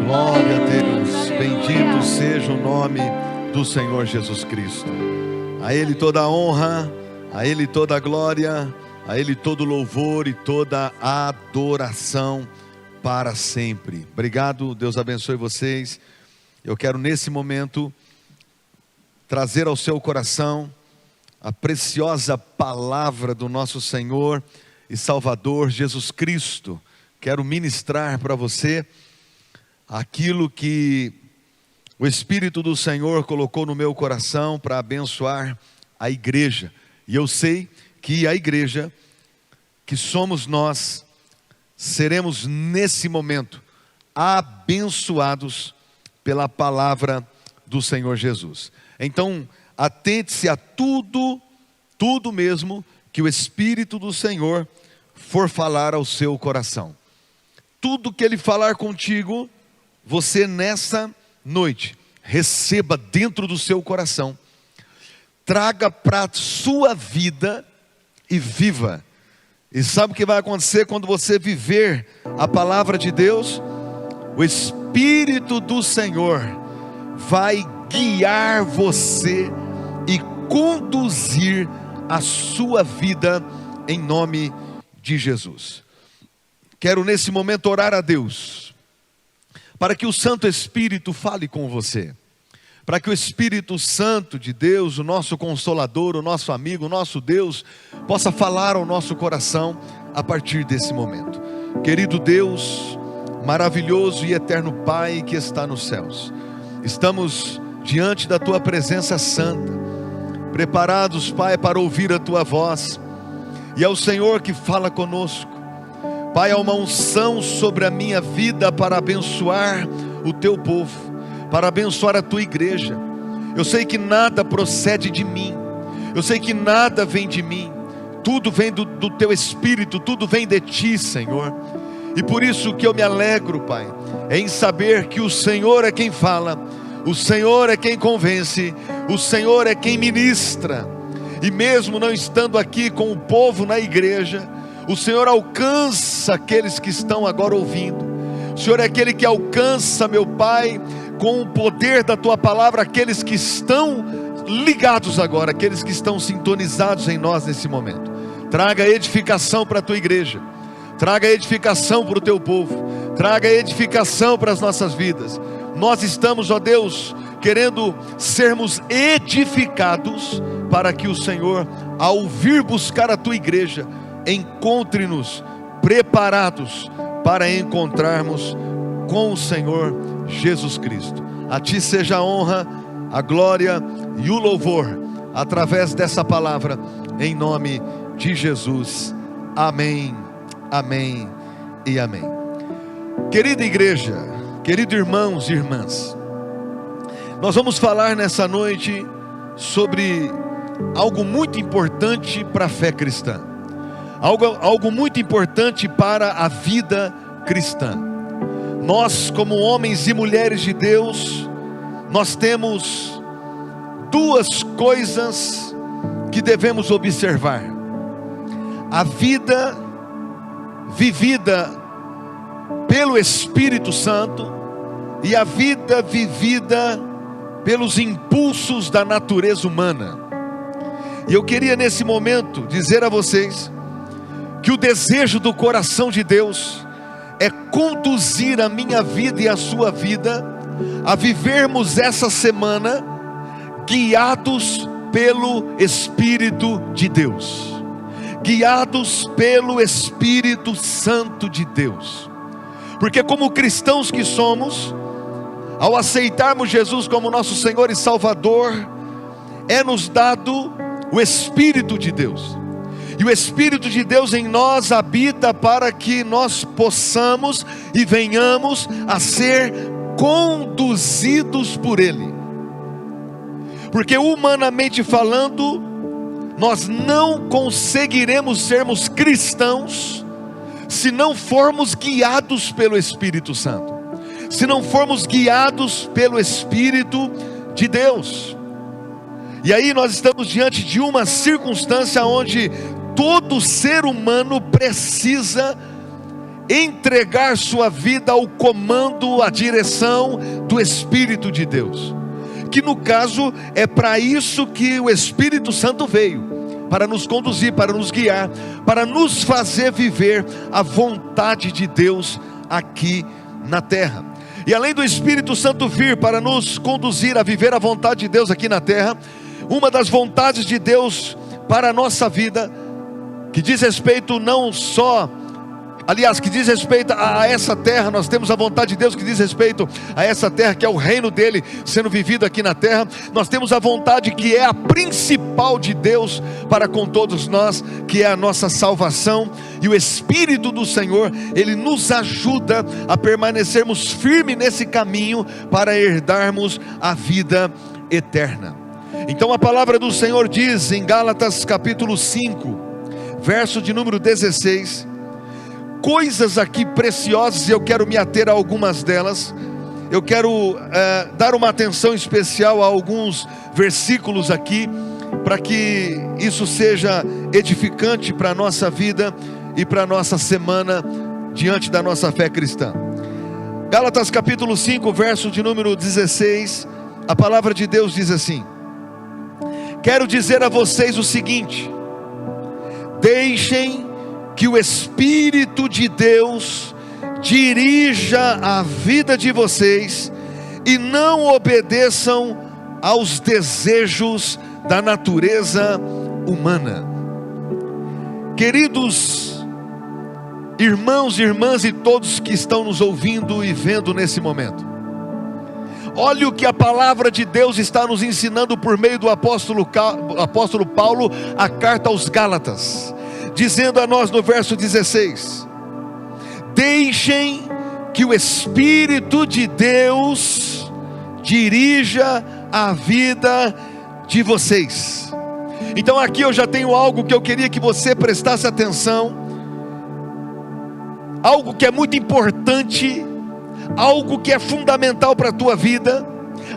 Glória a Deus, bendito seja o nome do Senhor Jesus Cristo. A Ele toda a honra, a Ele toda a glória, a Ele todo louvor e toda a adoração para sempre. Obrigado, Deus abençoe vocês. Eu quero nesse momento trazer ao seu coração a preciosa palavra do nosso Senhor e Salvador Jesus Cristo. Quero ministrar para você aquilo que o Espírito do Senhor colocou no meu coração para abençoar a igreja. E eu sei que a igreja, que somos nós, seremos nesse momento abençoados pela palavra do Senhor Jesus. Então, atente-se a tudo mesmo que o Espírito do Senhor for falar ao seu coração. Tudo que Ele falar contigo, você nessa noite, receba dentro do seu coração, traga para a sua vida e viva. E sabe o que vai acontecer quando você viver a palavra de Deus? O Espírito do Senhor vai guiar você e conduzir a sua vida em nome de Jesus. Quero nesse momento orar a Deus para que o Santo Espírito fale com você, para que o Espírito Santo de Deus, o nosso Consolador, o nosso amigo, o nosso Deus, possa falar ao nosso coração a partir desse momento. Querido Deus, maravilhoso e eterno Pai que está nos céus, estamos diante da Tua presença santa, preparados, Pai, para ouvir a Tua voz, e é o Senhor que fala conosco. Pai, há uma unção sobre a minha vida para abençoar o Teu povo, para abençoar a Tua igreja. Eu sei que nada procede de mim, eu sei que nada vem de mim, tudo vem do Teu Espírito, tudo vem de Ti, Senhor. E por isso que eu me alegro, Pai, em saber que o Senhor é quem fala, o Senhor é quem convence, o Senhor é quem ministra. E mesmo não estando aqui com o povo na igreja, o Senhor alcança aqueles que estão agora ouvindo. O Senhor é aquele que alcança, meu Pai, com o poder da Tua palavra, aqueles que estão ligados agora, aqueles que estão sintonizados em nós nesse momento. Traga edificação para a Tua igreja, traga edificação para o Teu povo, traga edificação para as nossas vidas. Nós estamos, ó Deus, querendo sermos edificados, para que o Senhor, ao vir buscar a Tua igreja, encontre-nos preparados para encontrarmos com o Senhor Jesus Cristo. A Ti seja a honra, a glória e o louvor através dessa palavra, em nome de Jesus. Amém, amém e amém. Querida igreja, queridos irmãos e irmãs, nós vamos falar nessa noite sobre algo muito importante para a fé cristã. Algo muito importante para a vida cristã. Nós, como homens e mulheres de Deus, nós temos duas coisas que devemos observar: a vida vivida pelo Espírito Santo e a vida vivida pelos impulsos da natureza humana. E eu queria nesse momento dizer a vocês que o desejo do coração de Deus é conduzir a minha vida e a sua vida a vivermos essa semana guiados pelo Espírito de Deus, guiados pelo Espírito Santo de Deus. Porque como cristãos que somos, ao aceitarmos Jesus como nosso Senhor e Salvador, é nos dado o Espírito de Deus. E o Espírito de Deus em nós habita para que nós possamos e venhamos a ser conduzidos por Ele. Porque humanamente falando, nós não conseguiremos sermos cristãos se não formos guiados pelo Espírito Santo, se não formos guiados pelo Espírito de Deus. E aí nós estamos diante de uma circunstância onde todo ser humano precisa entregar sua vida ao comando, à direção do Espírito de Deus. Que no caso é para isso que o Espírito Santo veio, para nos conduzir, para nos guiar, para nos fazer viver a vontade de Deus aqui na terra. E além do Espírito Santo vir para nos conduzir a viver a vontade de Deus aqui na terra, uma das vontades de Deus para a nossa vida, que diz respeito não só, aliás, que diz respeito a essa terra, nós temos a vontade de Deus que diz respeito a essa terra, que é o reino dele sendo vivido aqui na terra. Nós temos a vontade que é a principal de Deus para com todos nós, que é a nossa salvação. E o Espírito do Senhor, ele nos ajuda a permanecermos firmes nesse caminho para herdarmos a vida eterna. Então a palavra do Senhor diz em Gálatas capítulo 5, verso de número 16, coisas aqui preciosas, e eu quero me ater a algumas delas. Eu quero dar uma atenção especial a alguns versículos aqui, para que isso seja edificante para a nossa vida e para a nossa semana diante da nossa fé cristã. Gálatas capítulo 5, verso de número 16, a palavra de Deus diz assim: quero dizer a vocês o seguinte: deixem que o Espírito de Deus dirija a vida de vocês, e não obedeçam aos desejos da natureza humana. Queridos irmãos e irmãs e todos que estão nos ouvindo e vendo nesse momento, olha o que a palavra de Deus está nos ensinando por meio do apóstolo Paulo, a carta aos Gálatas, dizendo a nós no verso 16: deixem que o Espírito de Deus dirija a vida de vocês. Então aqui eu já tenho algo que eu queria que você prestasse atenção, algo que é muito importante, algo que é fundamental para a tua vida,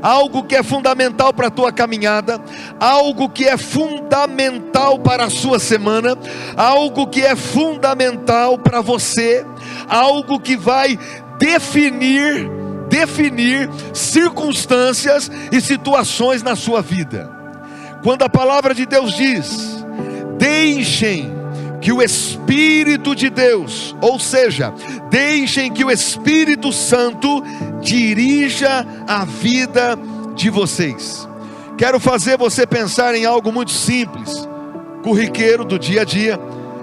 algo que é fundamental para a tua caminhada, algo que é fundamental para a sua semana, algo que é fundamental para você, algo que vai definir circunstâncias e situações na sua vida. Quando a palavra de Deus diz: deixem que o Espírito de Deus, ou seja, deixem que o Espírito Santo dirija a vida de vocês. Quero fazer você pensar em algo muito simples, corriqueiro do dia a dia,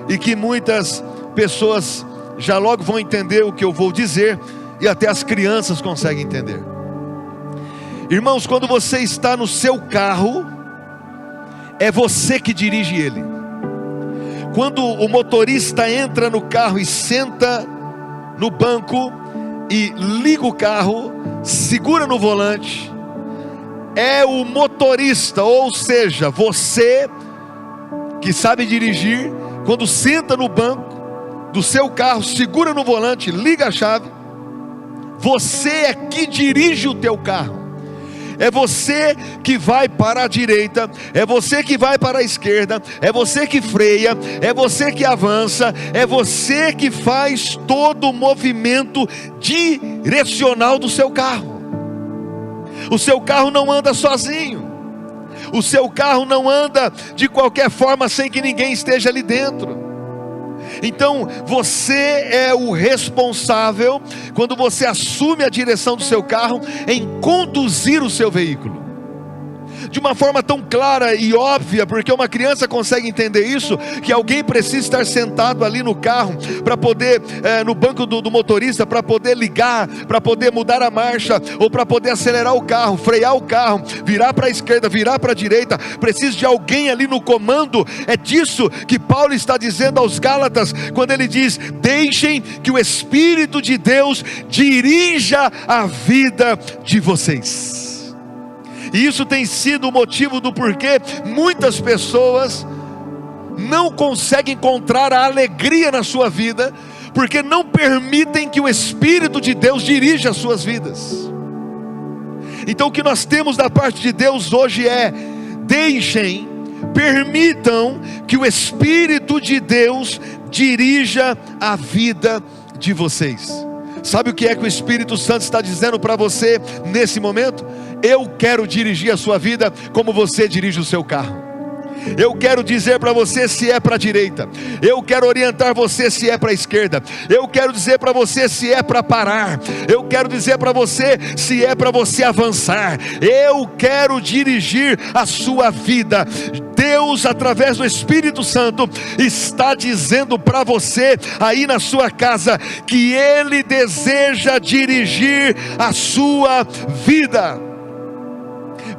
e que muitas pessoas já logo vão entender o que eu vou dizer, e até as crianças conseguem entender. Irmãos, quando você está no seu carro, é você que dirige ele. Quando o motorista entra no carro e senta no banco e liga o carro, segura no volante, é o motorista, ou seja, você que sabe dirigir, quando senta no banco do seu carro, segura no volante, liga a chave, você é que dirige o teu carro. É você que vai para a direita, é você que vai para a esquerda, é você que freia, é você que avança, é você que faz todo o movimento direcional do seu carro. O seu carro não anda sozinho, o seu carro não anda de qualquer forma sem que ninguém esteja ali dentro. Então você é o responsável, quando você assume a direção do seu carro, em conduzir o seu veículo de uma forma tão clara e óbvia, porque uma criança consegue entender isso, que alguém precisa estar sentado ali no carro, para poder, no banco do motorista, para poder ligar, para poder mudar a marcha, ou para poder acelerar o carro, frear o carro, virar para a esquerda, virar para a direita. Precisa de alguém ali no comando. É disso que Paulo está dizendo aos Gálatas, quando ele diz: deixem que o Espírito de Deus dirija a vida de vocês. E isso tem sido o motivo do porquê muitas pessoas não conseguem encontrar a alegria na sua vida, porque não permitem que o Espírito de Deus dirija as suas vidas. Então o que nós temos da parte de Deus hoje é: deixem, permitam que o Espírito de Deus dirija a vida de vocês. Sabe o que é que o Espírito Santo está dizendo para você nesse momento? Eu quero dirigir a sua vida como você dirige o seu carro. Eu quero dizer para você se é para a direita. Eu quero orientar você se é para a esquerda. Eu quero dizer para você se é para parar. Eu quero dizer para você se é para você avançar. Eu quero dirigir a sua vida. Deus, através do Espírito Santo, está dizendo para você aí na sua casa que Ele deseja dirigir a sua vida.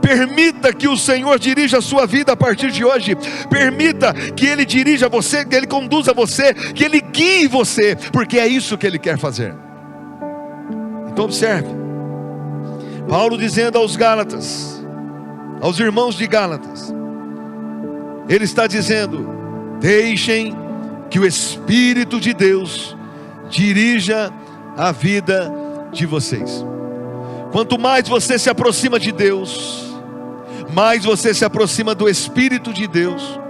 Permita que o Senhor dirija a sua vida a partir de hoje. Permita que Ele dirija você, que Ele conduza você, que Ele guie você, porque é isso que Ele quer fazer. Então observe, Paulo dizendo aos Gálatas, aos irmãos de Gálatas, ele está dizendo: deixem que o Espírito de Deus dirija a vida de vocês. Quanto mais você se aproxima de Deus, mais você se aproxima do Espírito de Deus.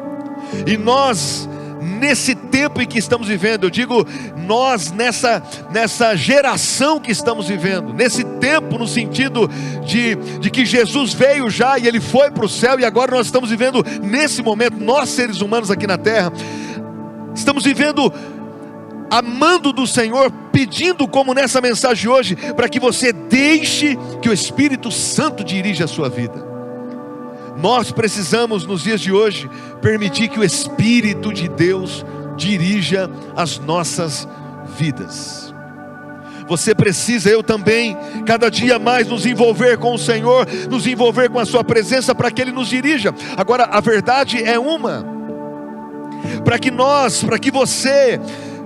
E nós, nesse tempo em que estamos vivendo, eu digo nós nessa geração que estamos vivendo, nesse tempo no sentido de que Jesus veio já e Ele foi para o céu, e agora nós estamos vivendo nesse momento, nós seres humanos aqui na terra, estamos vivendo amando do Senhor, pedindo como nessa mensagem de hoje, para que você deixe que o Espírito Santo dirija a sua vida. Nós precisamos nos dias de hoje permitir que o Espírito de Deus dirija as nossas vidas. Você precisa, eu também, cada dia mais nos envolver com o Senhor, nos envolver com a sua presença, para que Ele nos dirija. Agora, a verdade é uma: para que você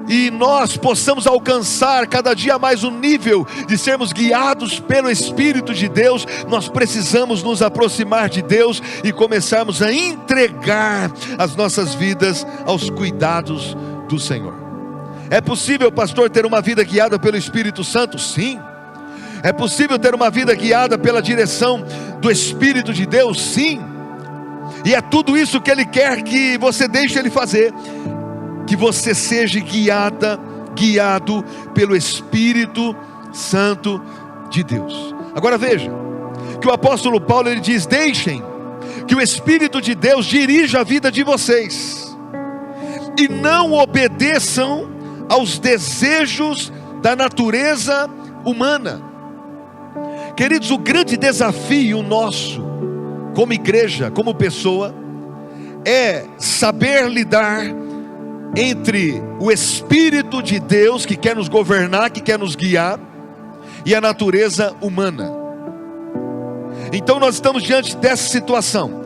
e nós possamos alcançar cada dia mais o nível de sermos guiados pelo Espírito de Deus, nós precisamos nos aproximar de Deus e começarmos a entregar as nossas vidas aos cuidados do Senhor. É possível, pastor, ter uma vida guiada pelo Espírito Santo? Sim. É possível ter uma vida guiada pela direção do Espírito de Deus? Sim. E é tudo isso que Ele quer que você deixe Ele fazer, que você seja guiado pelo Espírito Santo de Deus. Agora veja, que o apóstolo Paulo ele diz: deixem que o Espírito de Deus dirija a vida de vocês, e não obedeçam aos desejos da natureza humana. Queridos, o grande desafio nosso, como igreja, como pessoa, é saber lidar entre o Espírito de Deus, que quer nos governar, que quer nos guiar, e a natureza humana. Então nós estamos diante dessa situação.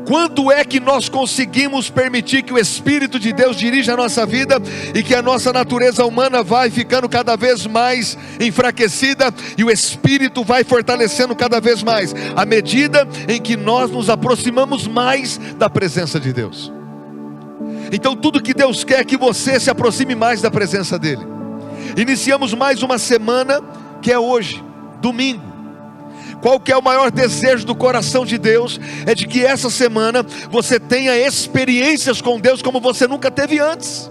Quando é que nós conseguimos permitir que o Espírito de Deus dirija a nossa vida, e que a nossa natureza humana vai ficando cada vez mais enfraquecida, e o Espírito vai fortalecendo cada vez mais, à medida em que nós nos aproximamos mais da presença de Deus? Então tudo que Deus quer é que você se aproxime mais da presença dEle. Iniciamos mais uma semana, que é hoje, domingo. Qual que é o maior desejo do coração de Deus? É de que essa semana você tenha experiências com Deus como você nunca teve antes.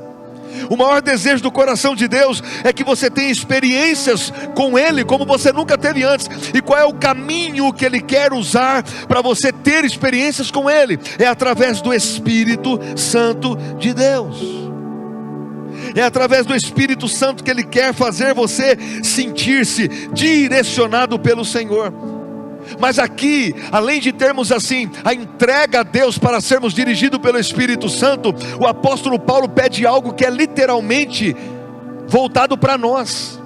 O maior desejo do coração de Deus é que você tenha experiências com Ele como você nunca teve antes. E qual é o caminho que Ele quer usar para você ter experiências com Ele? É através do Espírito Santo de Deus. É através do Espírito Santo que Ele quer fazer você sentir-se direcionado pelo Senhor. Mas aqui, além de termos assim a entrega a Deus para sermos dirigidos pelo Espírito Santo, o apóstolo Paulo pede algo que é literalmente voltado para nós.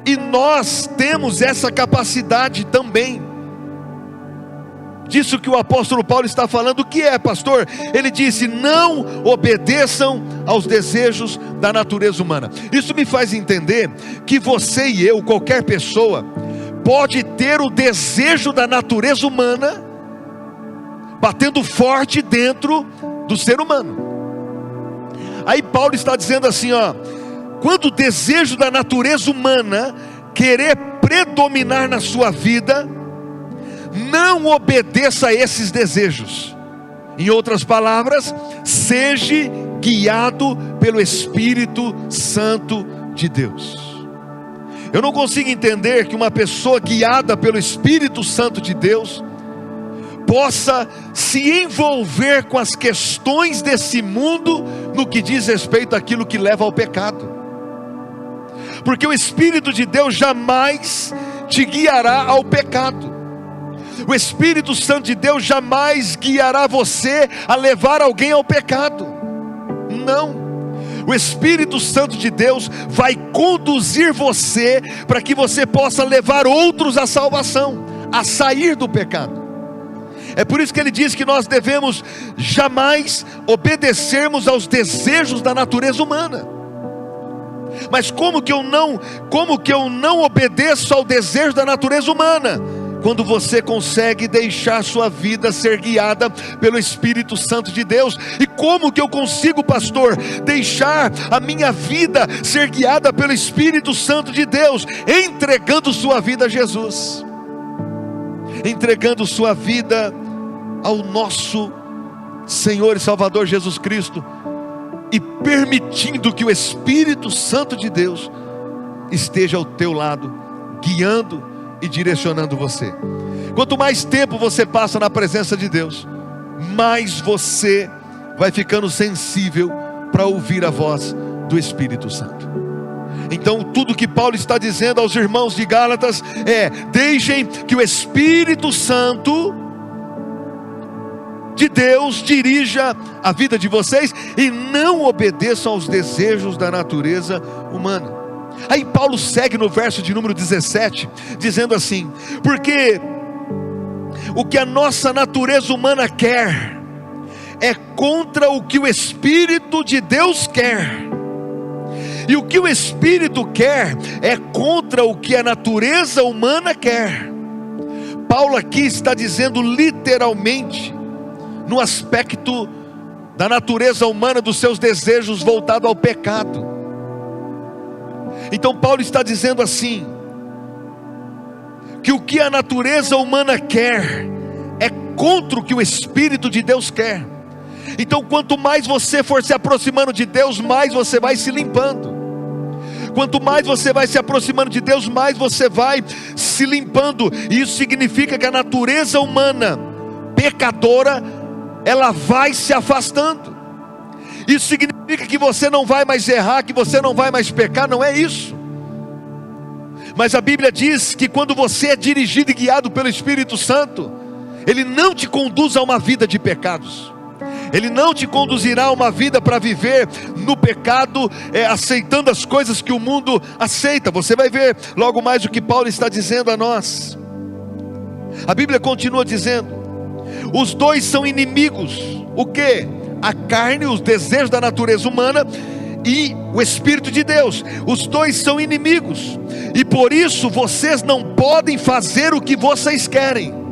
E nós temos essa capacidade também. Disso que o apóstolo Paulo está falando. O que é, pastor? Ele disse: não obedeçam aos desejos da natureza humana. Isso me faz entender que você e eu, qualquer pessoa, pode ter o desejo da natureza humana batendo forte dentro do ser humano. Aí Paulo está dizendo assim, quando o desejo da natureza humana querer predominar na sua vida, não obedeça a esses desejos. Em outras palavras, seja guiado pelo Espírito Santo de Deus. Eu não consigo entender que uma pessoa guiada pelo Espírito Santo de Deus possa se envolver com as questões desse mundo no que diz respeito àquilo que leva ao pecado. Porque o Espírito de Deus jamais te guiará ao pecado. O Espírito Santo de Deus jamais guiará você a levar alguém ao pecado. Não. O Espírito Santo de Deus vai conduzir você para que você possa levar outros à salvação, a sair do pecado. É por isso que ele diz que nós devemos jamais obedecermos aos desejos da natureza humana. Mas como que eu não obedeço ao desejo da natureza humana? Quando você consegue deixar sua vida ser guiada pelo Espírito Santo de Deus. E como que eu consigo, pastor, deixar a minha vida ser guiada pelo Espírito Santo de Deus? Entregando sua vida a Jesus, entregando sua vida ao nosso Senhor e Salvador Jesus Cristo, e permitindo que o Espírito Santo de Deus esteja ao teu lado, guiando e direcionando você. Quanto mais tempo você passa na presença de Deus, mais você vai ficando sensível para ouvir a voz do Espírito Santo. Então tudo que Paulo está dizendo aos irmãos de Gálatas é: deixem que o Espírito Santo de Deus dirija a vida de vocês, e não obedeçam aos desejos da natureza humana. Aí Paulo segue no verso de número 17, dizendo assim: porque o que a nossa natureza humana quer é contra o que o Espírito de Deus quer, e o que o Espírito quer é contra o que a natureza humana quer. Paulo aqui está dizendo literalmente, no aspecto da natureza humana, dos seus desejos voltados ao pecado. Então Paulo está dizendo assim, que o que a natureza humana quer é contra o que o Espírito de Deus quer. Então quanto mais você for se aproximando de Deus, mais você vai se limpando. Quanto mais você vai se aproximando de Deus, mais você vai se limpando. E isso significa que a natureza humana pecadora, ela vai se afastando. Isso significa que você não vai mais errar, que você não vai mais pecar, não é isso. Mas a Bíblia diz que quando você é dirigido e guiado pelo Espírito Santo, Ele não te conduz a uma vida de pecados. Ele não te conduzirá a uma vida para viver no pecado, aceitando as coisas que o mundo aceita. Você vai ver logo mais o que Paulo está dizendo a nós. A Bíblia continua dizendo: os dois são inimigos. O quê? A carne, os desejos da natureza humana, e o Espírito de Deus. Os dois são inimigos, e por isso vocês não podem fazer o que vocês querem.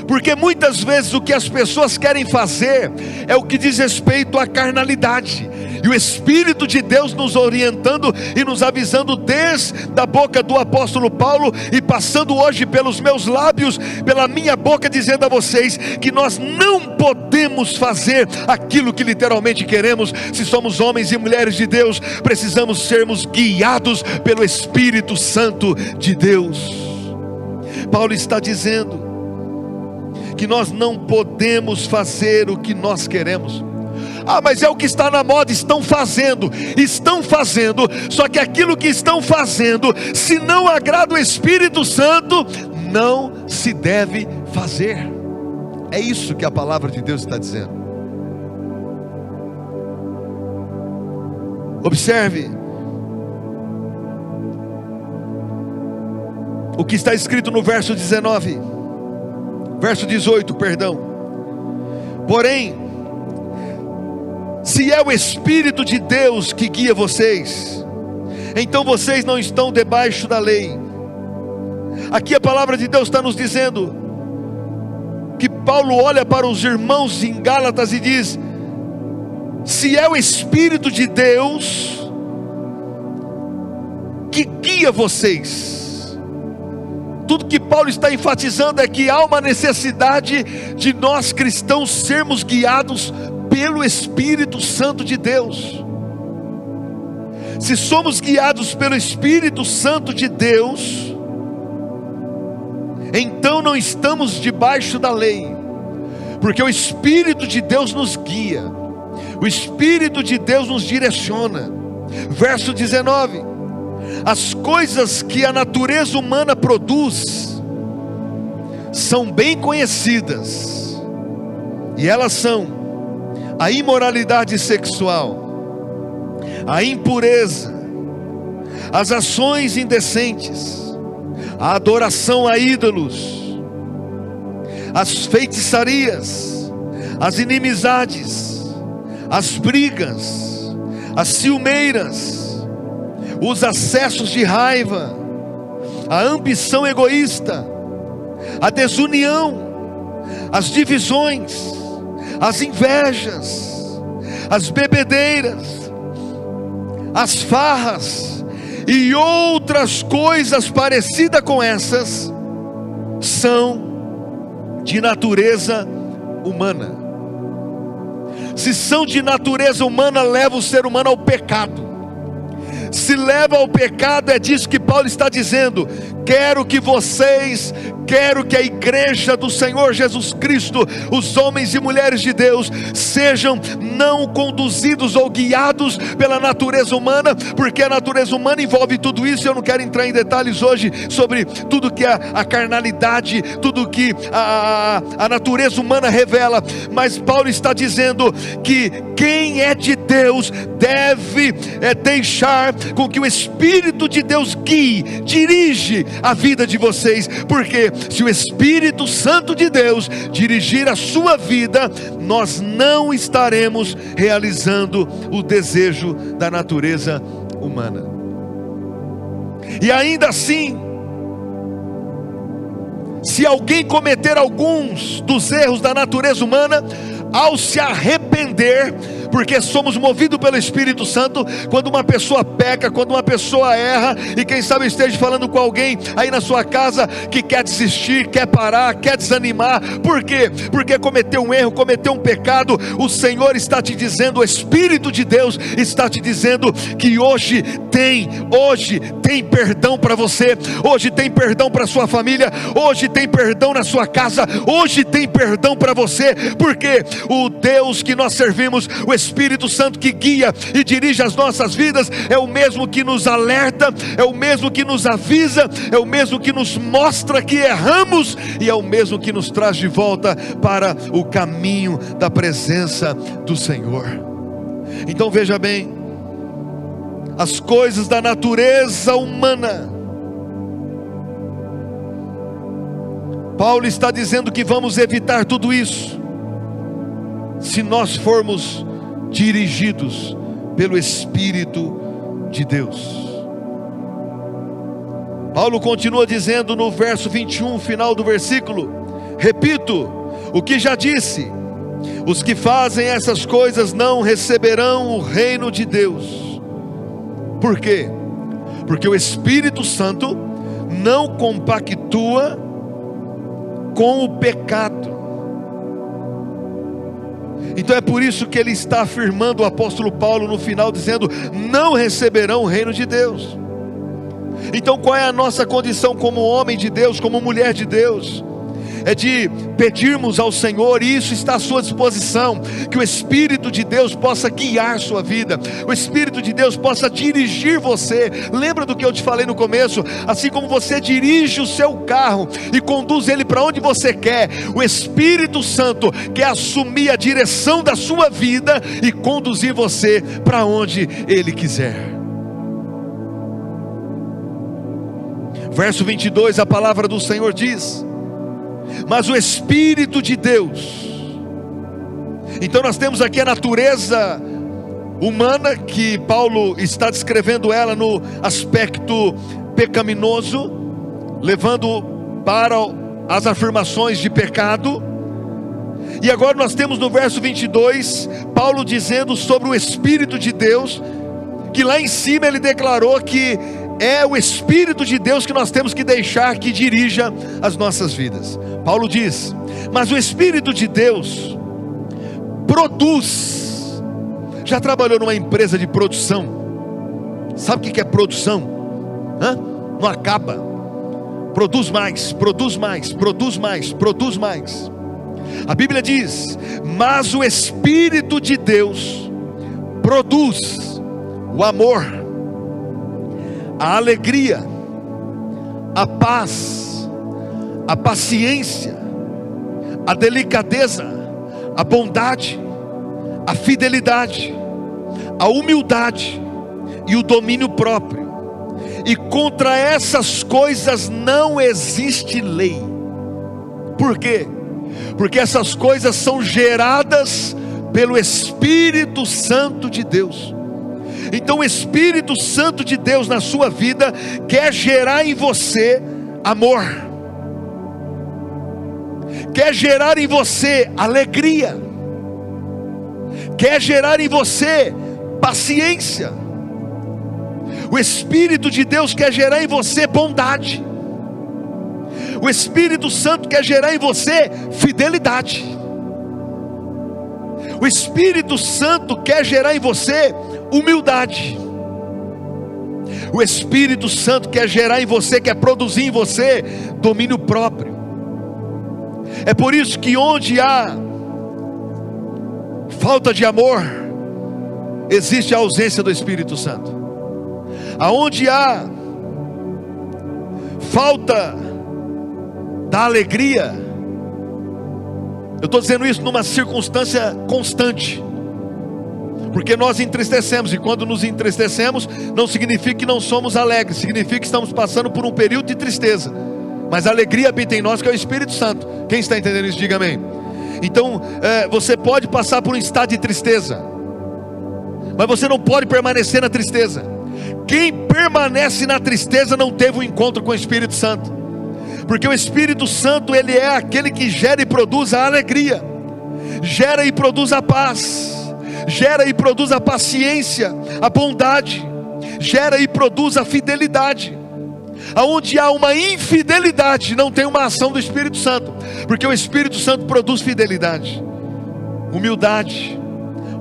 Porque muitas vezes o que as pessoas querem fazer é o que diz respeito à carnalidade. E o Espírito de Deus nos orientando e nos avisando desde a boca do apóstolo Paulo, e passando hoje pelos meus lábios, pela minha boca, dizendo a vocês que nós não podemos fazer aquilo que literalmente queremos. Se somos homens e mulheres de Deus, precisamos sermos guiados pelo Espírito Santo de Deus. Paulo está dizendo que nós não podemos fazer o que nós queremos. Ah, mas é o que está na moda. Estão fazendo, só que aquilo que estão fazendo, se não agrada o Espírito Santo, não se deve fazer. É isso que a palavra de Deus está dizendo. Observe o que está escrito no verso 18, perdão. Porém, se é o Espírito de Deus que guia vocês, então vocês não estão debaixo da lei. Aqui a palavra de Deus está nos dizendo que Paulo olha para os irmãos em Gálatas e diz: se é o Espírito de Deus que guia vocês. Tudo que Paulo está enfatizando é que há uma necessidade de nós cristãos sermos guiados pelo Espírito Santo de Deus. Se somos guiados pelo Espírito Santo de Deus, então não estamos debaixo da lei, porque o Espírito de Deus nos guia, o Espírito de Deus nos direciona. Verso 19: as coisas que a natureza humana produz são bem conhecidas, e elas são a imoralidade sexual, a impureza, as ações indecentes, a adoração a ídolos, as feitiçarias, as inimizades, as brigas, as ciumeiras, os acessos de raiva, a ambição egoísta, a desunião, as divisões, as invejas, as bebedeiras, as farras e outras coisas parecidas com essas, são de natureza humana. Se são de natureza humana, leva o ser humano ao pecado. Se leva ao pecado, é disso que Paulo está dizendo. Quero que a igreja do Senhor Jesus Cristo, os homens e mulheres de Deus, sejam não conduzidos ou guiados pela natureza humana, porque a natureza humana envolve tudo isso. Eu não quero entrar em detalhes hoje sobre tudo que a carnalidade, tudo que a natureza humana revela, mas Paulo está dizendo que quem é de Deus deve deixar com que o Espírito de Deus guie, dirige a vida de vocês, porque se o Espírito Santo de Deus dirigir a sua vida, nós não estaremos realizando o desejo da natureza humana. E ainda assim, se alguém cometer alguns dos erros da natureza humana, ao se arrepender, porque somos movidos pelo Espírito Santo, quando uma pessoa peca, quando uma pessoa erra, e quem sabe esteja falando com alguém aí na sua casa, que quer desistir, quer parar, quer desanimar. Por quê? Porque cometeu um erro, cometeu um pecado. O Senhor está te dizendo, o Espírito de Deus está te dizendo que hoje tem perdão para você, hoje tem perdão para sua família, hoje tem perdão na sua casa, hoje tem perdão para você, porque o Deus que nós servimos, o Espírito Santo que guia e dirige as nossas vidas, é o mesmo que nos alerta, é o mesmo que nos avisa, é o mesmo que nos mostra que erramos, e é o mesmo que nos traz de volta para o caminho da presença do Senhor. Então veja bem, as coisas da natureza humana, Paulo está dizendo que vamos evitar tudo isso, se nós formos dirigidos pelo Espírito de Deus. Paulo continua dizendo no verso 21, final do versículo: repito o que já disse, os que fazem essas coisas não receberão o reino de Deus. Por quê? Porque o Espírito Santo não compactua com o pecado. Então é por isso que ele está afirmando, o apóstolo Paulo no final, dizendo: não receberão o reino de Deus. Então qual é a nossa condição como homem de Deus, como mulher de Deus? É de pedirmos ao Senhor, e isso está à sua disposição, que o Espírito de Deus possa guiar sua vida, o Espírito de Deus possa dirigir você. Lembra do que eu te falei no começo? Assim como você dirige o seu carro e conduz ele para onde você quer, o Espírito Santo quer assumir a direção da sua vida e conduzir você para onde Ele quiser. Verso 22, a palavra do Senhor diz: mas o Espírito de Deus. Então nós temos aqui a natureza humana, que Paulo está descrevendo ela no aspecto pecaminoso, levando para as afirmações de pecado. E agora nós temos no verso 22, Paulo dizendo sobre o Espírito de Deus, que lá em cima ele declarou que é o Espírito de Deus que nós temos que deixar que dirija as nossas vidas. Paulo diz: mas o Espírito de Deus produz. Já trabalhou numa empresa de produção? Sabe o que é produção? Não acaba. Produz mais, produz mais, produz mais, produz mais. A Bíblia diz: mas o Espírito de Deus produz o amor, a alegria, a paz, a paciência, a delicadeza, a bondade, a fidelidade, a humildade e o domínio próprio. E contra essas coisas não existe lei. Por quê? Porque essas coisas são geradas pelo Espírito Santo de Deus. Então o Espírito Santo de Deus na sua vida quer gerar em você amor, quer gerar em você alegria, quer gerar em você paciência. O Espírito de Deus quer gerar em você bondade. O Espírito Santo quer gerar em você fidelidade. O Espírito Santo quer gerar em você humildade. O Espírito Santo quer gerar em você, quer produzir em você domínio próprio. É por isso que onde há falta de amor, existe a ausência do Espírito Santo. Aonde há falta da alegria, eu estou dizendo isso numa circunstância constante, porque nós entristecemos, e quando nos entristecemos, não significa que não somos alegres, significa que estamos passando por um período de tristeza, mas a alegria habita em nós, que é o Espírito Santo. Quem está entendendo isso, diga amém. Então, você pode passar por um estado de tristeza, mas você não pode permanecer na tristeza. Quem permanece na tristeza não teve um encontro com o Espírito Santo, porque o Espírito Santo, ele é aquele que gera e produz a alegria, gera e produz a paz, gera e produz a paciência, a bondade, gera e produz a fidelidade. Aonde há uma infidelidade, não tem uma ação do Espírito Santo, porque o Espírito Santo produz fidelidade, humildade.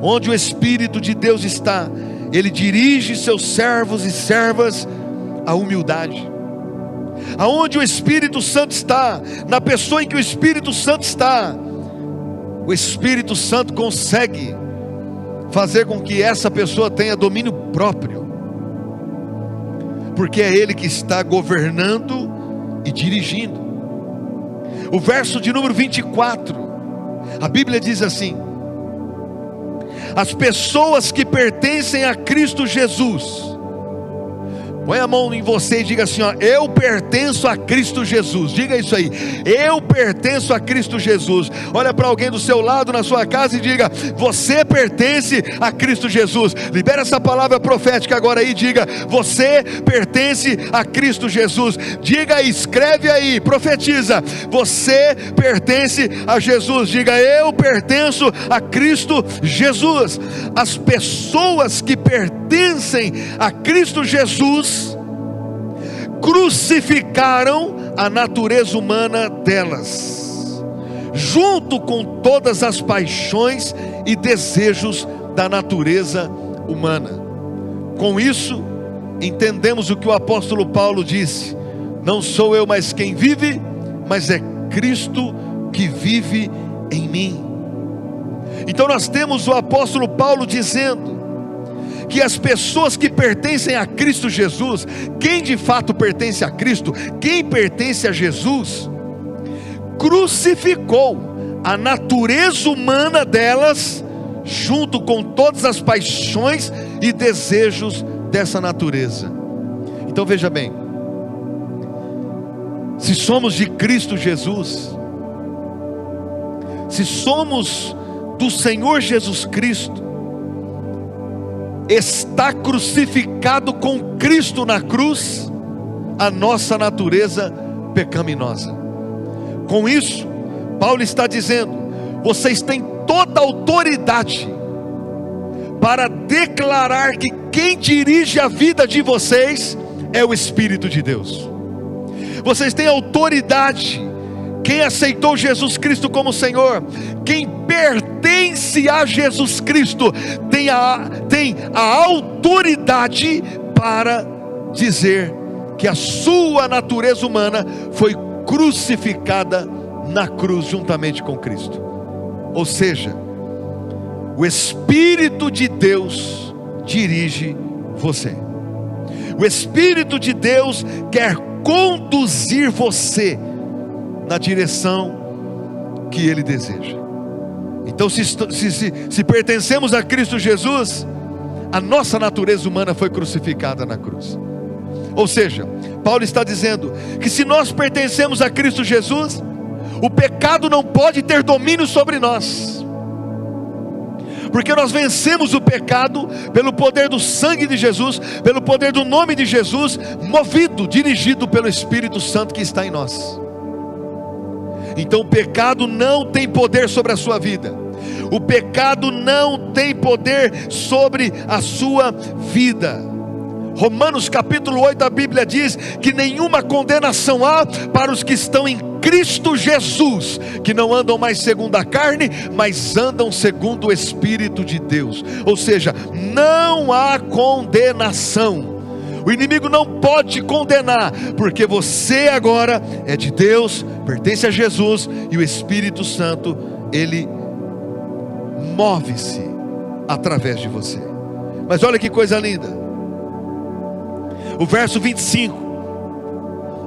Onde o Espírito de Deus está, Ele dirige seus servos e servas à humildade. Aonde o Espírito Santo está, na pessoa em que o Espírito Santo está, o Espírito Santo consegue fazer com que essa pessoa tenha domínio próprio, porque é Ele que está governando e dirigindo. O verso de número 24, a Bíblia diz assim: as pessoas que pertencem a Cristo Jesus, põe a mão em você e diga assim, eu pertenço a Cristo Jesus. Diga isso aí, eu pertenço a Cristo Jesus. Olha para alguém do seu lado na sua casa e diga, você pertence a Cristo Jesus. Libera essa palavra profética agora aí, diga, você pertence a Cristo Jesus. Diga aí, escreve aí, profetiza, você pertence a Jesus. Diga, eu pertenço a Cristo Jesus. As pessoas que pertencem a Cristo Jesus crucificaram a natureza humana delas, junto com todas as paixões e desejos da natureza humana. Com isso, entendemos o que o apóstolo Paulo disse: não sou eu mais quem vive, mas é Cristo que vive em mim. Então nós temos o apóstolo Paulo dizendo que as pessoas que pertencem a Cristo Jesus, quem de fato pertence a Cristo, quem pertence a Jesus, crucificou a natureza humana delas, junto com todas as paixões e desejos dessa natureza. Então veja bem, se somos de Cristo Jesus, se somos do Senhor Jesus Cristo, está crucificado com Cristo na cruz a nossa natureza pecaminosa. Com isso, Paulo está dizendo, vocês têm toda a autoridade para declarar que quem dirige a vida de vocês é o Espírito de Deus. Vocês têm autoridade. Quem aceitou Jesus Cristo como Senhor, quem pertence a Jesus Cristo, tem a autoridade para dizer que a sua natureza humana foi crucificada na cruz juntamente com Cristo. Ou seja, o Espírito de Deus dirige você. O Espírito de Deus quer conduzir você na direção que Ele deseja. Então, se pertencemos a Cristo Jesus, a nossa natureza humana foi crucificada na cruz. Ou seja, Paulo está dizendo que se nós pertencemos a Cristo Jesus, o pecado não pode ter domínio sobre nós, porque nós vencemos o pecado pelo poder do sangue de Jesus, pelo poder do nome de Jesus, movido, dirigido pelo Espírito Santo que está em nós. Então o pecado não tem poder sobre a sua vida, o pecado não tem poder sobre a sua vida. Romanos capítulo 8, a Bíblia diz que nenhuma condenação há para os que estão em Cristo Jesus, que não andam mais segundo a carne, mas andam segundo o Espírito de Deus. Ou seja, não há condenação. O inimigo não pode te condenar, porque você agora é de Deus, pertence a Jesus, e o Espírito Santo, Ele move-se através de você. Mas olha que coisa linda. O verso 25,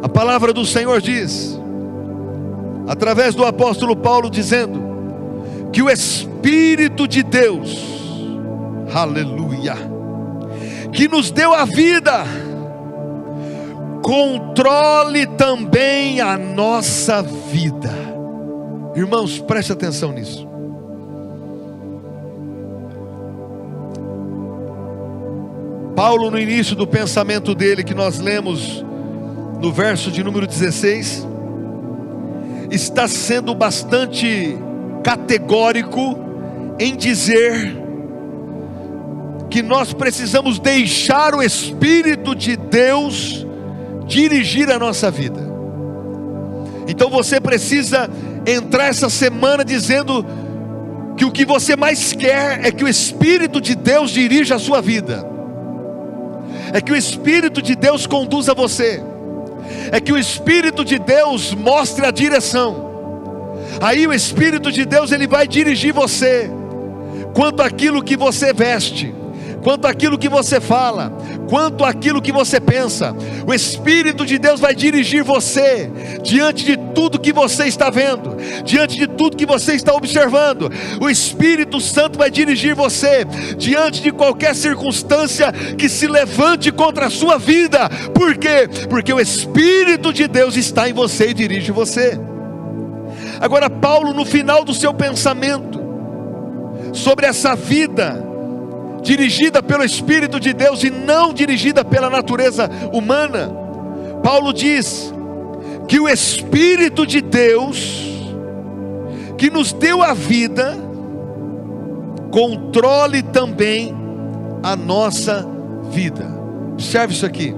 a palavra do Senhor diz, através do apóstolo Paulo, dizendo que o Espírito de Deus, aleluia, que nos deu a vida, controle também a nossa vida. Irmãos, preste atenção nisso. Paulo, no início do pensamento dele, que nós lemos no verso de número 16, está sendo bastante categórico em dizer que nós precisamos deixar o Espírito de Deus dirigir a nossa vida. Então você precisa entrar essa semana dizendo que o que você mais quer é que o Espírito de Deus dirija a sua vida, é que o Espírito de Deus conduza você, é que o Espírito de Deus mostre a direção. Aí o Espírito de Deus, ele vai dirigir você quanto àquilo que você veste, quanto àquilo que você fala, quanto àquilo que você pensa. O Espírito de Deus vai dirigir você diante de tudo que você está vendo, diante de tudo que você está observando. O Espírito Santo vai dirigir você diante de qualquer circunstância que se levante contra a sua vida. Por quê? Porque o Espírito de Deus está em você e dirige você. Agora, Paulo, no final do seu pensamento sobre essa vida dirigida pelo Espírito de Deus e não dirigida pela natureza humana, Paulo diz que o Espírito de Deus, que nos deu a vida, controle também a nossa vida. Observe isso aqui.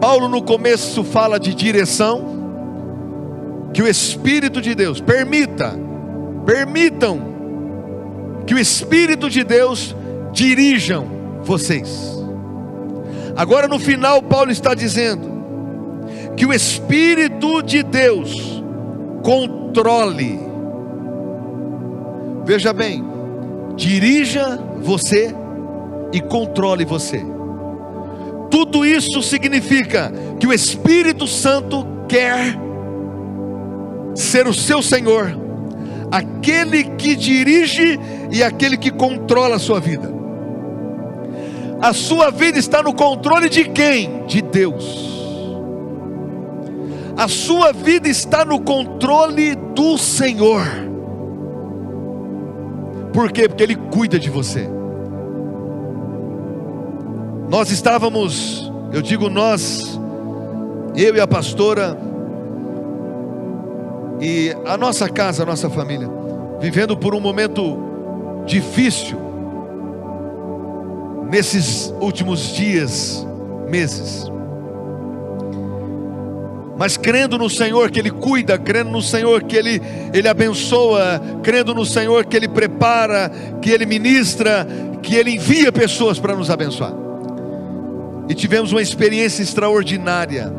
Paulo no começo fala de direção, que o Espírito de Deus, permitam que o Espírito de Deus dirijam vocês. Agora no final Paulo está dizendo que o Espírito de Deus controle. Veja bem, dirija você e controle você. Tudo isso significa que o Espírito Santo quer ser o seu Senhor, aquele que dirige e aquele que controla a sua vida. A sua vida está no controle de quem? De Deus. A sua vida está no controle do Senhor. Por quê? Porque Ele cuida de você. Nós estávamos, eu digo nós, eu e a pastora, e a nossa casa, a nossa família, vivendo por um momento difícil, nesses últimos dias, meses, mas crendo no Senhor que Ele cuida, crendo no Senhor que Ele abençoa, crendo no Senhor que Ele prepara, que Ele ministra, que Ele envia pessoas para nos abençoar. e tivemos uma experiência extraordinária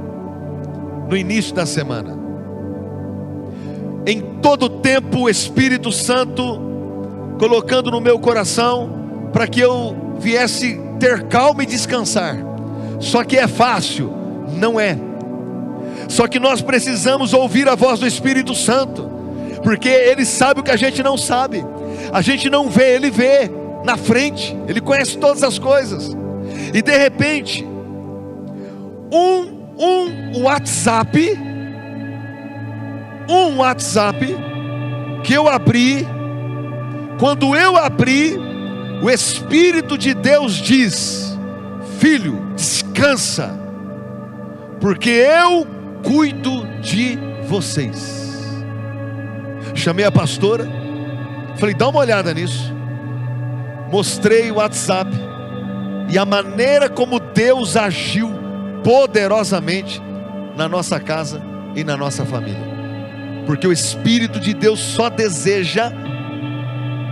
no início da semana. Em todo tempo o Espírito Santo colocando no meu coração para que eu viesse ter calma e descansar. Só que é fácil? Não é. Só que nós precisamos ouvir a voz do Espírito Santo, porque Ele sabe o que a gente não sabe. A gente não vê, Ele vê na frente, Ele conhece todas as coisas. E de repente, um WhatsApp que eu abri. Quando eu abri, o Espírito de Deus diz: filho, descansa, porque eu cuido de vocês. Chamei a pastora, falei: dá uma olhada nisso. Mostrei o WhatsApp e a maneira como Deus agiu poderosamente na nossa casa e na nossa família, porque o Espírito de Deus só deseja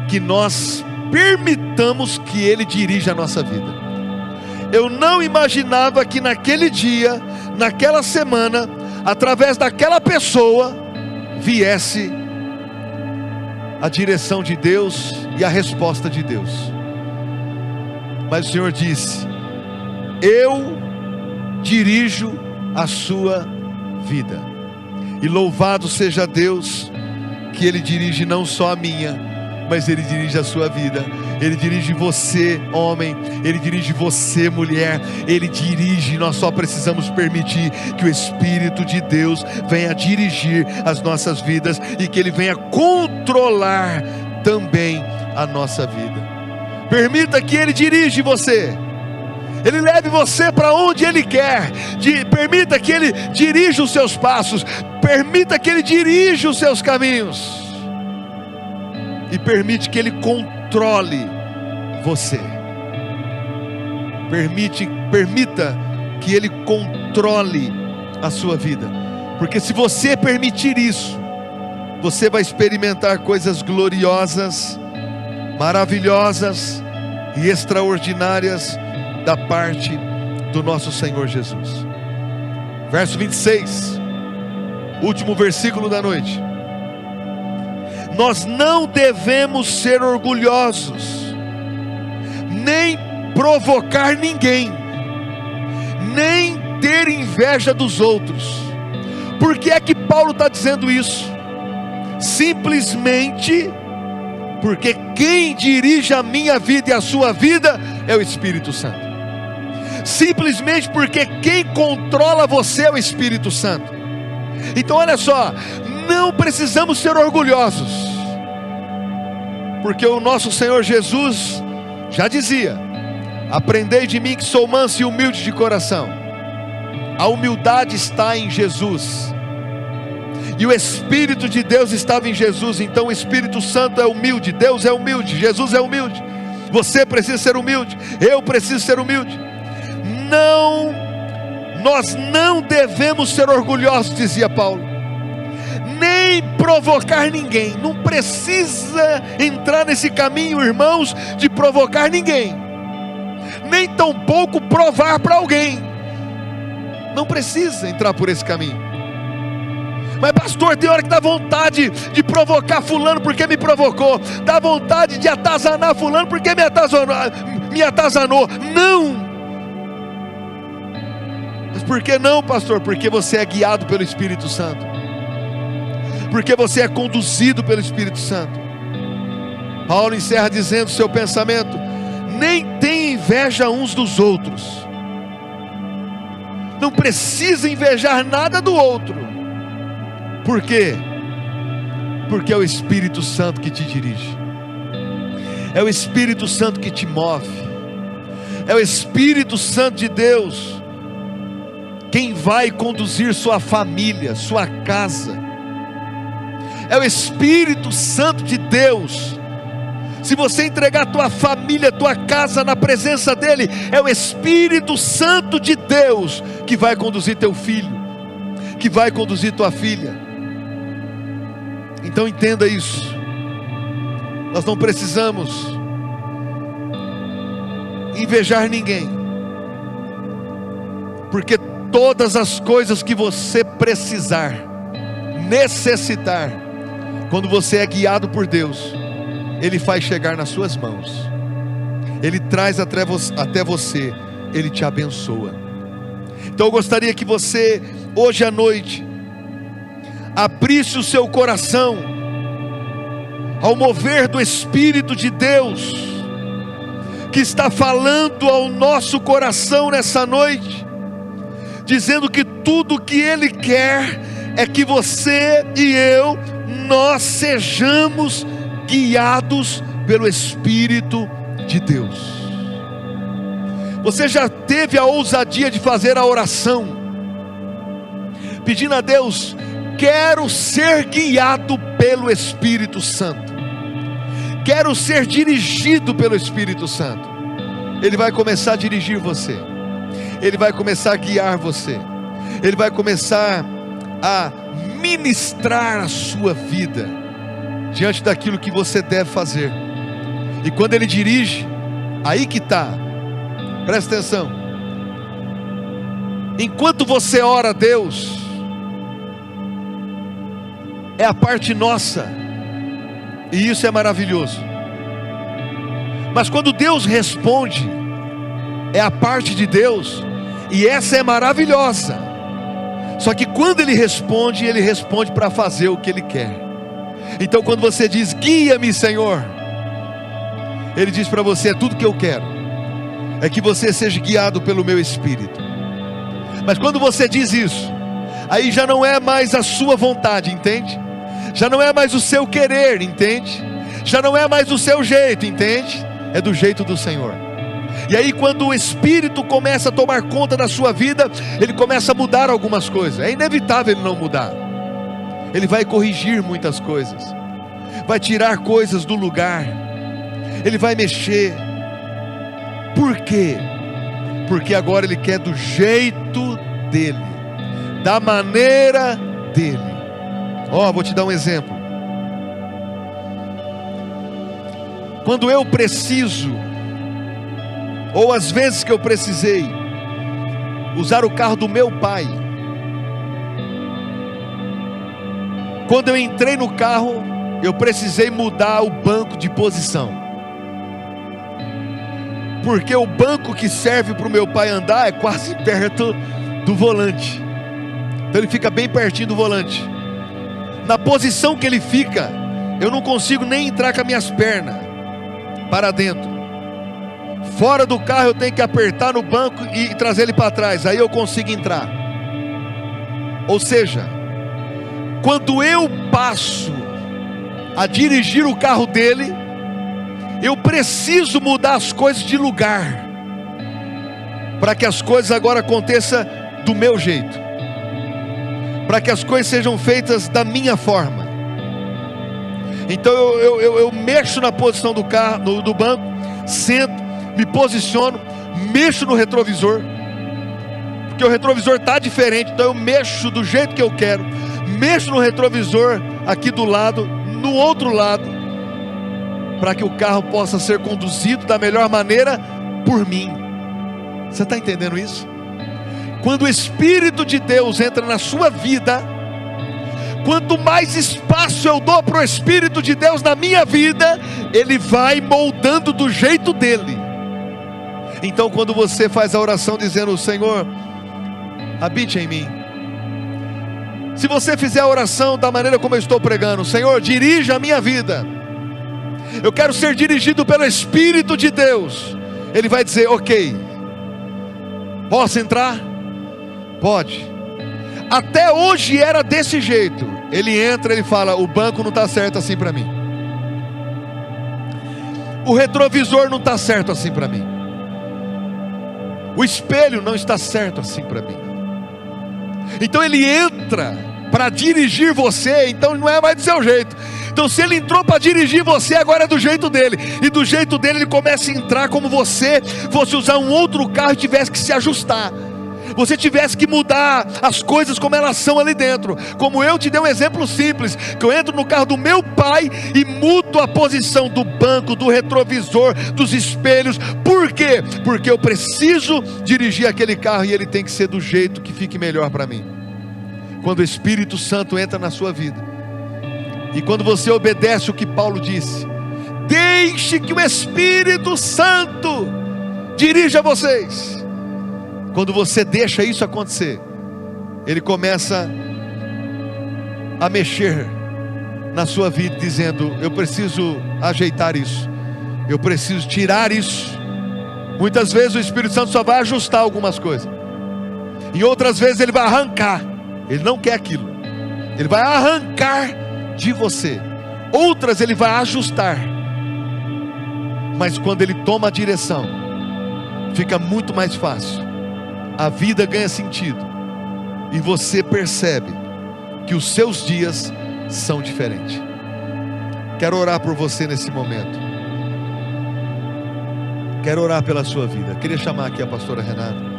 que nós permitamos que Ele dirija a nossa vida. Eu não imaginava que naquele dia, naquela semana, através daquela pessoa, viesse a direção de Deus e a resposta de Deus. Mas o Senhor disse: eu dirijo a sua vida. E louvado seja Deus, que Ele dirige não só a minha, mas Ele dirige a sua vida. Ele dirige você, homem. Ele dirige você, mulher. Ele dirige. Nós só precisamos permitir que o Espírito de Deus venha dirigir as nossas vidas, e que Ele venha controlar também a nossa vida. Permita que Ele dirija você. Ele leve você para onde Ele quer. Permita que Ele dirija os seus passos. Permita que Ele dirija os seus caminhos. E permite que Ele controle você. Permita que Ele controle a sua vida. Porque se você permitir isso, você vai experimentar coisas gloriosas, maravilhosas e extraordinárias da parte do nosso Senhor Jesus. Verso 26, último versículo da noite. Nós não devemos ser orgulhosos, nem provocar ninguém, nem ter inveja dos outros. Por que é que Paulo está dizendo isso? Simplesmente porque quem dirige a minha vida e a sua vida é o Espírito Santo. Simplesmente porque quem controla você é o Espírito Santo. Então olha só, não precisamos ser orgulhosos, porque o nosso Senhor Jesus já dizia: aprendei de mim que sou manso e humilde de coração. A humildade está em Jesus, e o Espírito de Deus estava em Jesus. Então o Espírito Santo é humilde, Deus é humilde, Jesus é humilde. Você precisa ser humilde, eu preciso ser humilde. Nós não devemos ser orgulhosos, dizia Paulo, nem provocar ninguém. Não precisa entrar nesse caminho, irmãos, de provocar ninguém, nem tampouco provar para alguém. Não precisa entrar por esse caminho. Mas pastor, tem hora que dá vontade de provocar fulano porque me provocou, dá vontade de atazanar fulano porque me atazanou. Não. Mas por que não, pastor? Porque você é guiado pelo Espírito Santo, porque você é conduzido pelo Espírito Santo. Paulo encerra dizendo seu pensamento: nem tem inveja uns dos outros. Não precisa invejar nada do outro. Por quê? Porque é o Espírito Santo que te dirige, é o Espírito Santo que te move, é o Espírito Santo de Deus quem vai conduzir sua família, sua casa. É o Espírito Santo de Deus. Se você entregar tua família, tua casa na presença dele, é o Espírito Santo de Deus que vai conduzir teu filho, que vai conduzir tua filha. Então entenda isso. Nós não precisamos invejar ninguém, porque todas as coisas que você precisar, necessitar, quando você é guiado por Deus, Ele faz chegar nas suas mãos, Ele traz até você, Ele te abençoa. Então eu gostaria que você, hoje à noite, abrisse o seu coração ao mover do Espírito de Deus, que está falando ao nosso coração nessa noite, dizendo que tudo que Ele quer é que você e eu, nós sejamos guiados pelo Espírito de Deus. Você já teve a ousadia de fazer a oração, pedindo a Deus: quero ser guiado pelo Espírito Santo, quero ser dirigido pelo Espírito Santo. Ele vai começar a dirigir você, Ele vai começar a guiar você, Ele vai começar a ministrar a sua vida diante daquilo que você deve fazer. E quando Ele dirige, aí que está, presta atenção, enquanto você ora a Deus, é a parte nossa, e isso é maravilhoso. Mas quando Deus responde, é a parte de Deus, e essa é maravilhosa. Só que quando Ele responde para fazer o que Ele quer. Então quando você diz: guia-me, Senhor, Ele diz para você: é tudo que eu quero, é que você seja guiado pelo meu Espírito. Mas quando você diz isso, aí já não é mais a sua vontade, entende? Já não é mais o seu querer, entende? Já não é mais o seu jeito, entende? É do jeito do Senhor. E aí quando o Espírito começa a tomar conta da sua vida, Ele começa a mudar algumas coisas. É inevitável Ele não mudar. Ele vai corrigir muitas coisas, vai tirar coisas do lugar, Ele vai mexer. Por quê? Porque agora Ele quer do jeito dEle, da maneira dEle. Vou te dar um exemplo. Quando eu preciso, ou às vezes que eu precisei usar o carro do meu pai, quando eu entrei no carro, eu precisei mudar o banco de posição, porque o banco que serve para o meu pai andar é quase perto do volante. Então ele fica bem pertinho do volante. Na posição que ele fica, eu não consigo nem entrar com as minhas pernas para dentro. Fora do carro eu tenho que apertar no banco e trazer ele para trás, aí eu consigo entrar. Ou seja, quando eu passo a dirigir o carro dele, eu preciso mudar as coisas de lugar, para que as coisas agora aconteçam do meu jeito, para que as coisas sejam feitas da minha forma. Então eu mexo na posição do carro, do banco, sento, me posiciono, mexo no retrovisor, porque o retrovisor está diferente, então eu mexo do jeito que eu quero, mexo no retrovisor aqui do lado, no outro lado, para que o carro possa ser conduzido da melhor maneira por mim. Você está entendendo isso? Quando o Espírito de Deus entra na sua vida, quanto mais espaço eu dou para o Espírito de Deus na minha vida, Ele vai moldando do jeito dEle. Então quando você faz a oração dizendo: Senhor, habite em mim. Se você fizer a oração da maneira como eu estou pregando: Senhor, dirija a minha vida, eu quero ser dirigido pelo Espírito de Deus, Ele vai dizer: ok, posso entrar? Pode. Até hoje era desse jeito. Ele entra, ele fala: o banco não está certo assim para mim, o retrovisor não está certo assim para mim, o espelho não está certo assim para mim. Então ele entra para dirigir você, então não é mais do seu jeito. Então se ele entrou para dirigir você, agora é do jeito dele, e do jeito dele ele começa a entrar como você fosse usar um outro carro e tivesse que se ajustar. você tivesse que mudar as coisas como elas são ali dentro, como eu te dei um exemplo simples, que eu entro no carro do meu pai e mudo a posição do banco, do retrovisor, dos espelhos. Por quê? Porque eu preciso dirigir aquele carro e ele tem que ser do jeito que fique melhor para mim. Quando o Espírito Santo entra na sua vida, e quando você obedece o que Paulo disse, deixe que o Espírito Santo dirija vocês. Quando você deixa isso acontecer, ele começa a mexer na sua vida, dizendo: eu preciso ajeitar isso, eu preciso tirar isso. Muitas vezes o Espírito Santo só vai ajustar algumas coisas, e outras vezes ele vai arrancar. Ele não quer aquilo, ele vai arrancar de você. Outras ele vai ajustar. Mas quando ele toma a direção, fica muito mais fácil, a vida ganha sentido, e você percebe que os seus dias são diferentes. Quero orar por você nesse momento, quero orar pela sua vida. Queria chamar aqui a pastora Renata,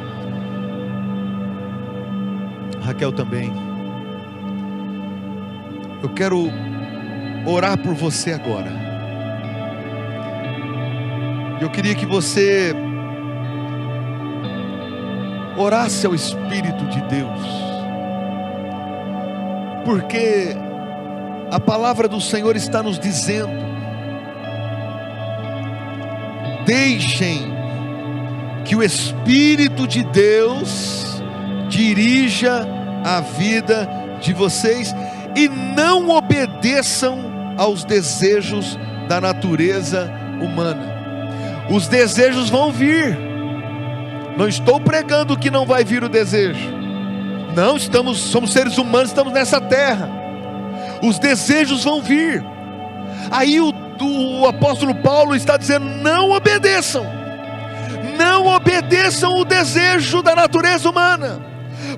Raquel também. Eu quero orar por você agora. Eu queria que você orasse ao Espírito de Deus, porque a palavra do Senhor está nos dizendo: deixem que o Espírito de Deus dirija a vida de vocês, e não obedeçam aos desejos da natureza humana. Os desejos vão vir. Não estou pregando que não vai vir o desejo. Não, somos seres humanos, estamos nessa terra. Os desejos vão vir. Aí o apóstolo Paulo está dizendo: não obedeçam. Não obedeçam o desejo da natureza humana,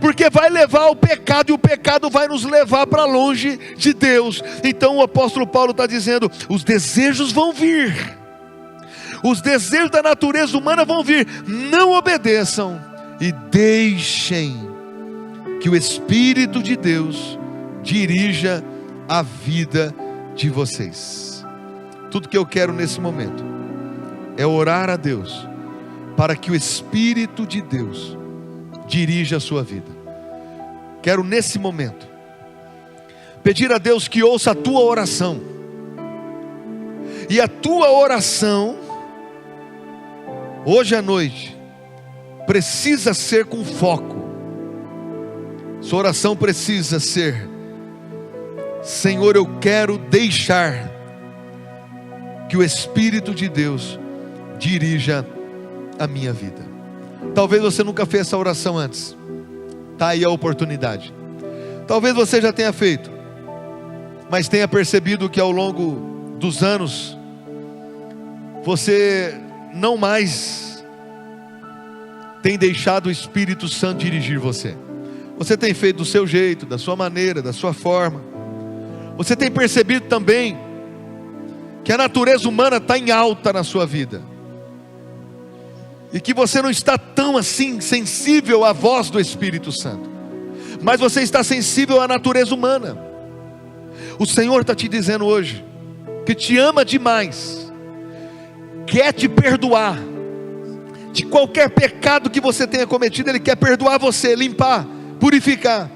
porque vai levar ao pecado, e o pecado vai nos levar para longe de Deus. Então o apóstolo Paulo está dizendo: os desejos vão vir, os desejos da natureza humana vão vir. Não obedeçam, e deixem que o Espírito de Deus dirija a vida de vocês. Tudo que eu quero nesse momento é orar a Deus para que o Espírito de Deus dirija a sua vida. Quero nesse momento pedir a Deus que ouça a tua oração. E a tua oração hoje à noite precisa ser com foco. Sua oração precisa ser: Senhor, eu quero deixar que o Espírito de Deus dirija a minha vida. Talvez você nunca fez essa oração antes. Está aí a oportunidade. Talvez você já tenha feito, mas tenha percebido que ao longo dos anos você não mais tem deixado o Espírito Santo dirigir você. Você tem feito do seu jeito, da sua maneira, da sua forma. Você tem percebido também que a natureza humana está em alta na sua vida, e que você não está tão assim sensível à voz do Espírito Santo, mas você está sensível à natureza humana. O Senhor está te dizendo hoje que te ama demais, quer te perdoar de qualquer pecado que você tenha cometido. Ele quer perdoar você, limpar, purificar.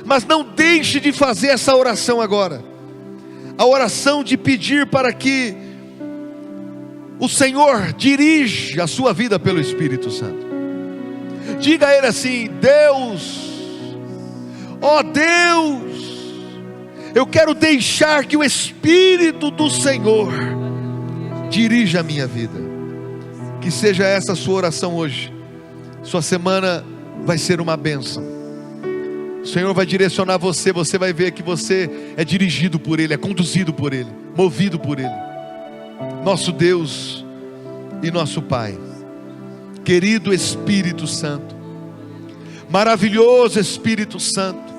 Mas não deixe de fazer essa oração agora, a oração de pedir para que o Senhor dirige a sua vida pelo Espírito Santo. Diga a Ele assim: Deus, ó Deus, eu quero deixar que o Espírito do Senhor dirija a minha vida. Que seja essa a sua oração hoje. Sua semana vai ser uma bênção. O Senhor vai direcionar você. Você vai ver que você é dirigido por Ele, é conduzido por Ele, movido por Ele. Nosso Deus e nosso Pai, querido Espírito Santo, maravilhoso Espírito Santo,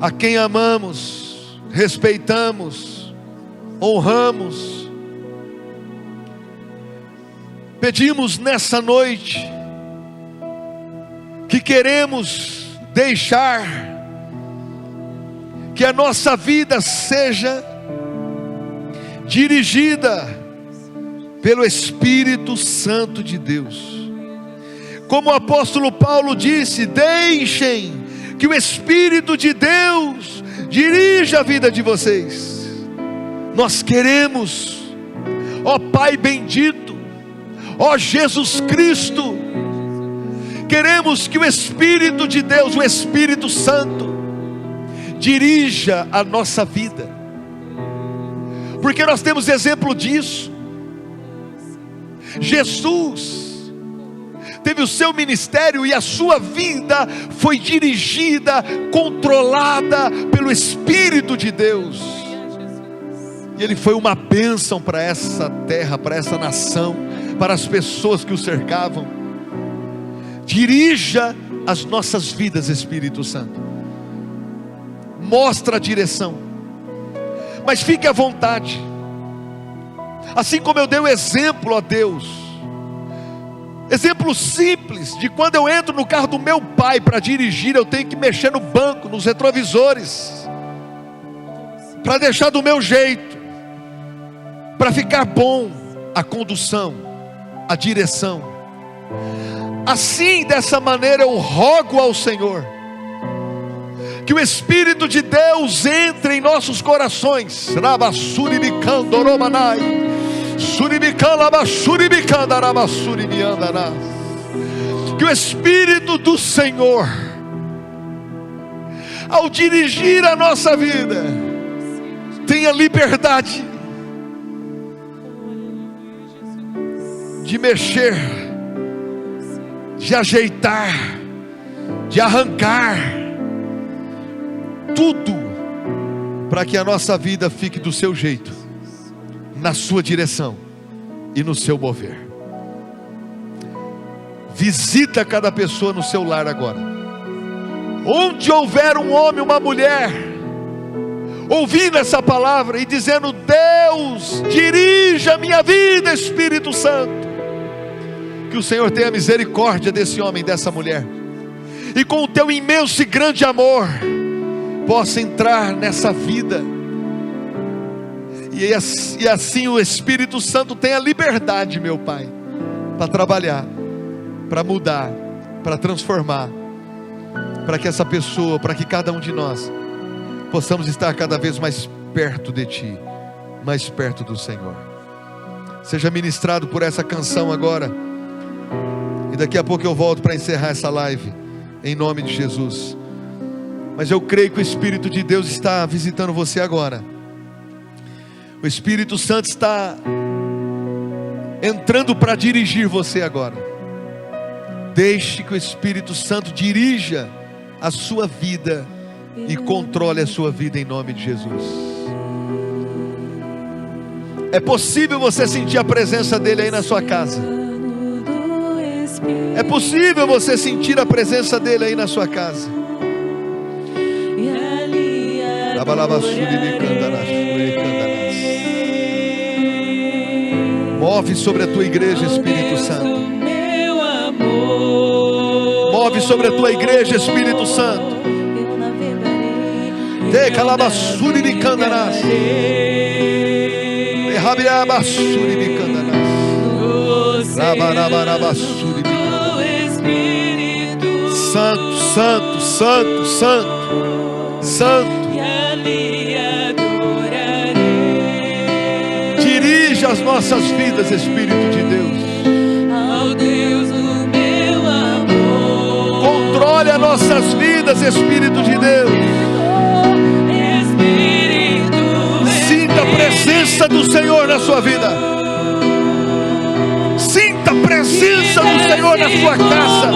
a quem amamos, respeitamos, honramos, pedimos nessa noite e queremos deixar que a nossa vida seja dirigida pelo Espírito Santo de Deus. Como o apóstolo Paulo disse: deixem que o Espírito de Deus dirija a vida de vocês. Nós queremos, ó Pai bendito, ó Jesus Cristo, queremos que o Espírito de Deus, o Espírito Santo, dirija a nossa vida, porque nós temos exemplo disso. Jesus teve o seu ministério e a sua vida foi dirigida, controlada pelo Espírito de Deus. E ele foi uma bênção para essa terra, para essa nação, para as pessoas que o cercavam. Dirija as nossas vidas, Espírito Santo. Mostra a direção. Mas fique à vontade. Assim como eu dei o exemplo a Deus, exemplo simples de quando eu entro no carro do meu pai para dirigir, eu tenho que mexer no banco, nos retrovisores, para deixar do meu jeito, para ficar bom a condução, a direção. Assim, dessa maneira, eu rogo ao Senhor que o Espírito de Deus entre em nossos corações. Que o Espírito do Senhor, ao dirigir a nossa vida, tenha liberdade de mexer, de ajeitar, de arrancar tudo, para que a nossa vida fique do seu jeito, na sua direção e no seu mover. Visita cada pessoa no seu lar agora. Onde houver um homem, uma mulher, ouvindo essa palavra e dizendo: Deus, dirija a minha vida, Espírito Santo. Que o Senhor tenha misericórdia desse homem, dessa mulher, e com o teu imenso e grande amor, possa entrar nessa vida, e assim o Espírito Santo tenha liberdade, meu Pai, para trabalhar, para mudar, para transformar, para que essa pessoa, para que cada um de nós possamos estar cada vez mais perto de Ti, mais perto do Senhor. Seja ministrado por essa canção agora, e daqui a pouco eu volto para encerrar essa live, em nome de Jesus. Mas eu creio que o Espírito de Deus está visitando você agora. O Espírito Santo está entrando para dirigir você agora. Deixe que o Espírito Santo dirija a sua vida e controle a sua vida em nome de Jesus. É possível você sentir a presença dele aí na sua casa. É possível você sentir a presença dele aí na sua casa. Move sobre a tua igreja, Espírito Santo. Move sobre a tua igreja, Espírito Santo. Te calabassuri de candarás. Rabiabassuri de candarás. Rabarabassuri de candarás. Santo, santo, santo, santo, santo. Dirige as nossas vidas, Espírito de Deus. Ao Deus do meu amor. Controle as nossas vidas, Espírito de Deus. Sinta a presença do Senhor na sua vida. Sinta a presença do Senhor na sua casa.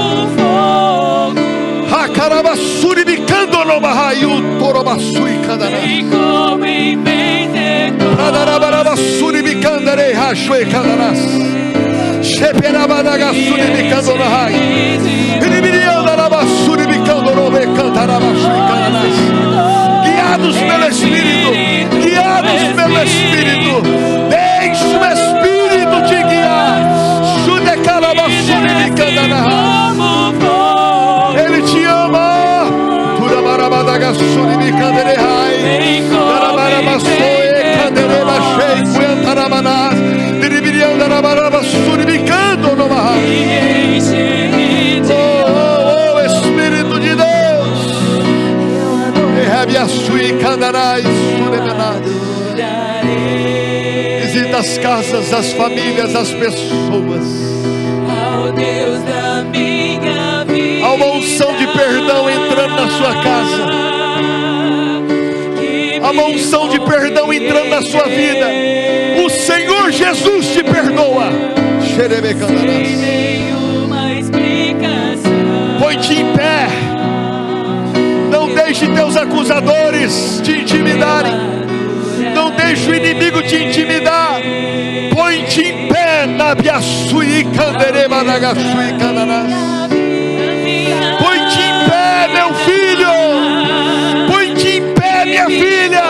Hakarabassuri de Candonobahayu Torobassuri Candarás. Radarabarabasuri de Candarei Rachue Candarás. Sheperabadagassuri de Candonahai. Biribiriandarabassuri de Candorobe Cantarabasuri Candarás. Guiados pelo Espírito, guiados pelo Espírito. Deixe o Espírito te guiar. Shudekalabassuri de Candanahai. Oh, Espírito de Deus. Visita as casas, as famílias, as pessoas. Há uma unção de perdão entrando na sua casa. Há uma unção de perdão entrando na sua vida. O Senhor Jesus te perdoa. Põe-te em pé. Não deixe teus acusadores te intimidarem. Não deixe o inimigo te intimidar. Põe-te em pé. Põe-te em pé, meu filho. Põe-te em pé, minha filha.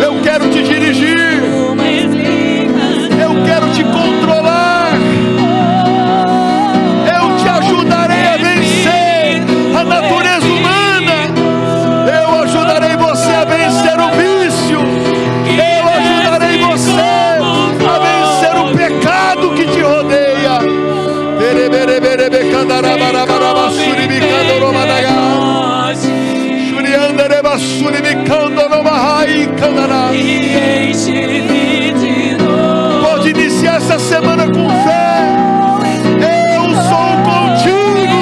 Eu quero te dirigir. Eu quero te controlar. Eu te ajudarei a vencer a natureza humana. Eu ajudarei você a vencer o vício. Eu ajudarei você a vencer o pecado que te rodeia. Pode iniciar essa semana com fé. Eu sou contigo.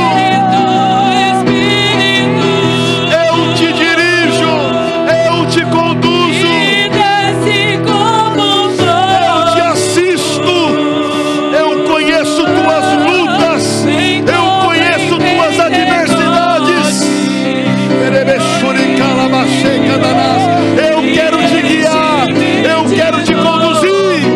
Eu te dirijo. Eu te conduzo. Eu te assisto. Eu conheço tuas lutas. Eu conheço tuas adversidades. Eu quero te guiar. Eu quero te conduzir.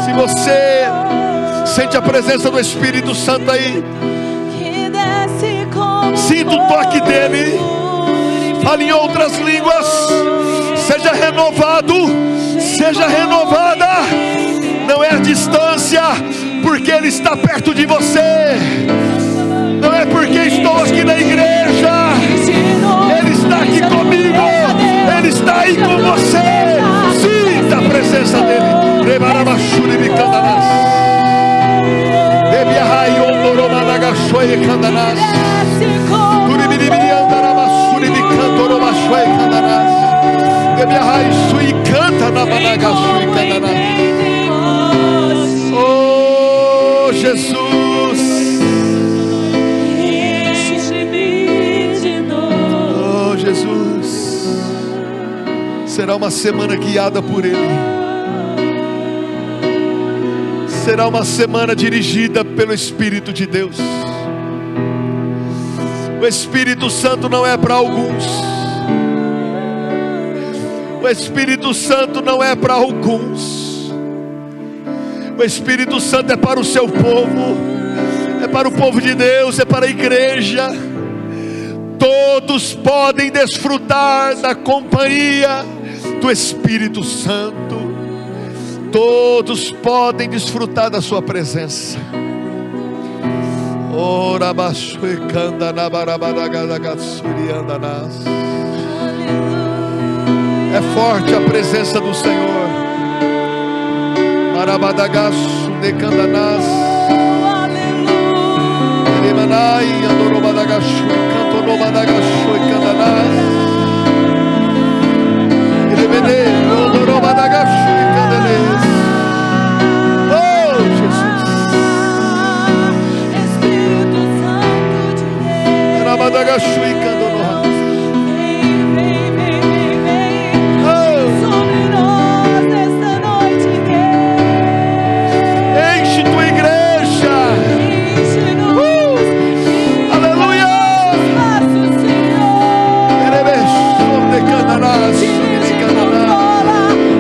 Se você sente a presença do Espírito Santo aí, sinta o toque dele. Fale em outras línguas. Seja renovado. Seja renovada. Não é a distância, porque ele está perto de você. Não é porque estou aqui na igreja. Ele está aqui comigo. Ele está aí com você. Sinta a presença dele. Oh, Jesus. Oh, Jesus. Será uma semana guiada por Ele. Será uma semana dirigida pelo Espírito de Deus. O Espírito Santo não é para alguns. O Espírito Santo não é para alguns. O Espírito Santo é para o seu povo. É para o povo de Deus, é para a igreja. Todos podem desfrutar da companhia do Espírito Santo. Todos podem desfrutar da sua presença. É forte a presença do Senhor. Marabadagaço de Candanás. Elimanai, Andorobadagaço, Cantonobadagaço e Candanás. Elebede, Andorobadagaço e Candanês. Oh, Jesus. Espírito Santo de Deus. Marabadagaço e Candanás.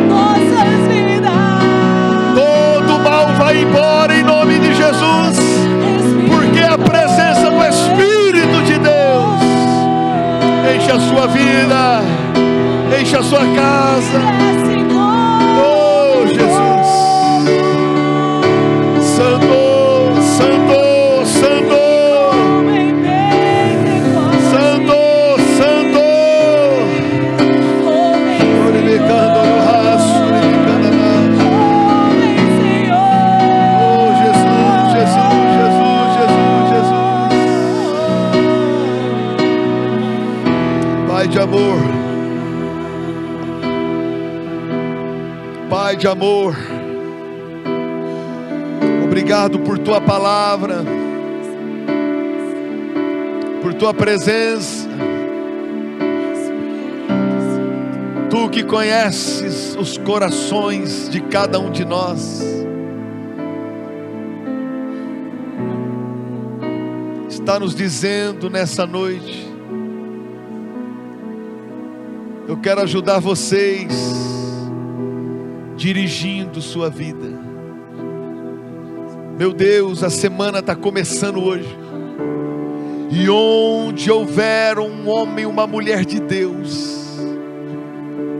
Nossas vidas. Pai de amor, obrigado por tua palavra, por tua presença. Tu que conheces os corações de cada um de nós, está nos dizendo nessa noite: eu quero ajudar vocês dirigindo sua vida. Meu Deus, a semana está começando hoje, e onde houver um homem, uma mulher de Deus,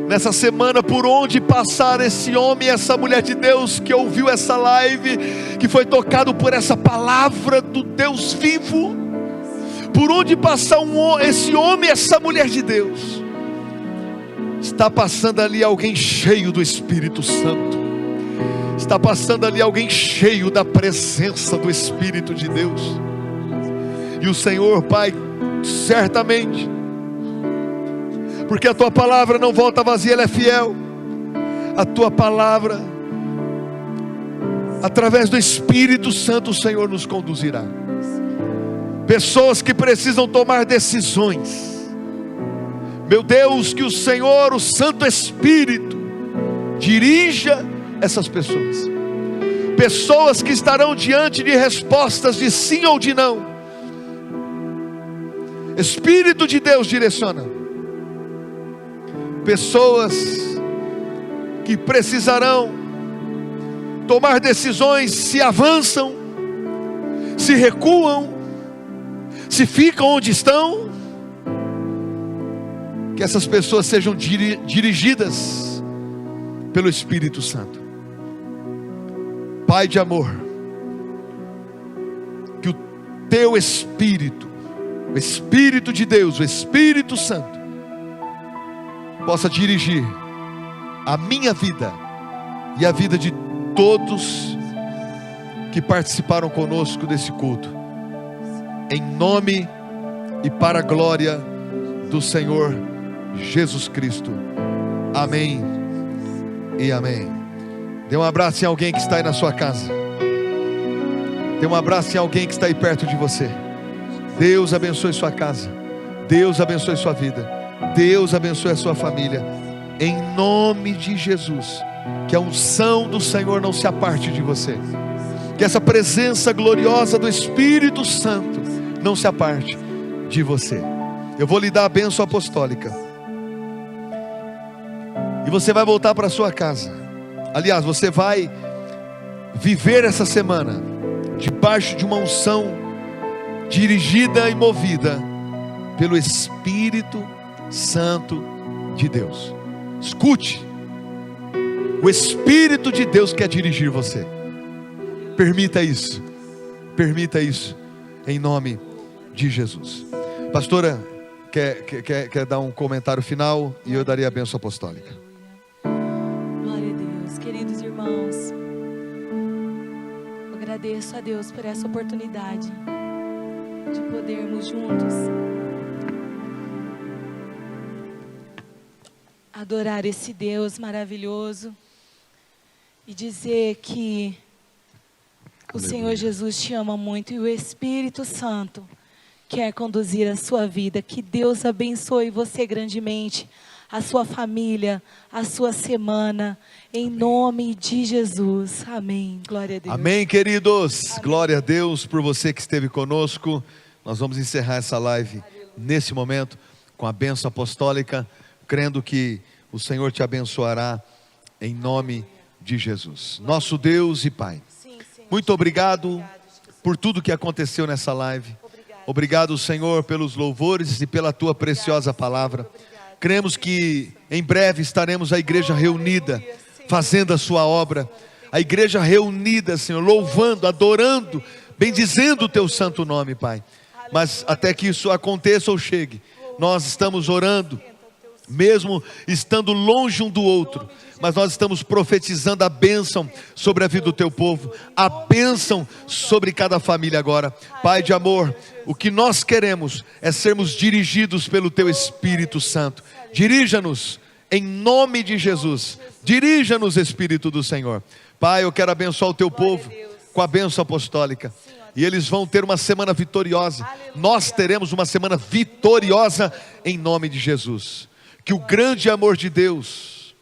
nessa semana, por onde passar esse homem, essa mulher de Deus que ouviu essa live, que foi tocado por essa palavra do Deus vivo, por onde passar esse homem, essa mulher de Deus, está passando ali alguém cheio do Espírito Santo, está passando ali alguém cheio da presença do Espírito de Deus. E o Senhor, Pai, certamente, porque a tua palavra não volta vazia, ela é fiel. A tua palavra, através do Espírito Santo, o Senhor nos conduzirá. Pessoas que precisam tomar decisões, meu Deus, que o Senhor, o Santo Espírito, dirija essas pessoas. Pessoas que estarão diante de respostas de sim ou de não. Espírito de Deus direciona. Pessoas que precisarão tomar decisões, se avançam, se recuam, se ficam onde estão. Que essas pessoas sejam dirigidas pelo Espírito Santo. Pai de amor, que o teu Espírito, o Espírito de Deus, o Espírito Santo, possa dirigir a minha vida e a vida de todos que participaram conosco desse culto, em nome e para a glória do Senhor Jesus Cristo. Amém e amém. Dê um abraço em alguém que está aí na sua casa. Dê um abraço em alguém que está aí perto de você. Deus abençoe sua casa, Deus abençoe sua vida, Deus abençoe a sua família, em nome de Jesus. Que a unção do Senhor não se aparte de você, que essa presença gloriosa do Espírito Santo não se aparte de você. Eu vou lhe dar a bênção apostólica, e você vai voltar para sua casa. Aliás, você vai viver essa semana debaixo de uma unção dirigida e movida pelo Espírito Santo de Deus. Escute, o Espírito de Deus quer dirigir você. Permita isso em nome de Jesus. Pastora, quer dar um comentário final, e eu daria a bênção apostólica. Glória a Deus, queridos irmãos, eu agradeço a Deus por essa oportunidade de podermos juntos adorar esse Deus maravilhoso e dizer que o Senhor Jesus te ama muito, e o Espírito Santo quer conduzir a sua vida. Que Deus abençoe você grandemente, a sua família, a sua semana, em nome de Jesus. Amém. Glória a Deus. Amém, queridos. Amém. Glória a Deus por você que esteve conosco. Nós vamos encerrar essa live nesse momento com a bênção apostólica, crendo que o Senhor te abençoará em nome de Jesus. Nosso Deus e Pai, muito obrigado por tudo que aconteceu nessa live. Obrigado, Senhor, pelos louvores e pela tua preciosa palavra. Cremos que em breve estaremos a igreja reunida, fazendo a sua obra. A igreja reunida, Senhor, louvando, adorando, bendizendo o teu santo nome, Pai. Mas até que isso aconteça ou chegue, nós estamos orando, mesmo estando longe um do outro, mas nós estamos profetizando a bênção sobre a vida do teu povo, a bênção sobre cada família agora. Pai de amor, o que nós queremos é sermos dirigidos pelo teu Espírito Santo. Dirija-nos em nome de Jesus. Dirija-nos, Espírito do Senhor. Pai, eu quero abençoar o teu povo com a bênção apostólica. E eles vão ter uma semana vitoriosa. Nós teremos uma semana vitoriosa em nome de Jesus. Que o grande amor de Deus,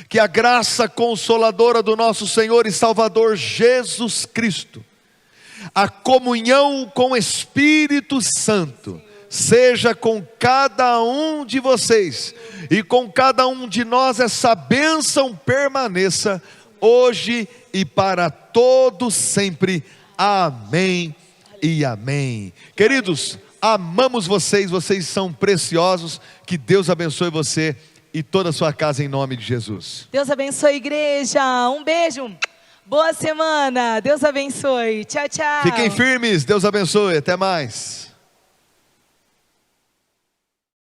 que a graça consoladora do nosso Senhor e Salvador Jesus Cristo, a comunhão com o Espírito Santo, seja com cada um de vocês e com cada um de nós. Essa bênção permaneça hoje e para todos sempre. Amém e amém. Queridos, amamos vocês, vocês são preciosos. Que Deus abençoe você e toda a sua casa em nome de Jesus. Deus abençoe, igreja. Um beijo. Boa semana. Deus abençoe. Tchau, tchau. Fiquem firmes. Deus abençoe. Até mais.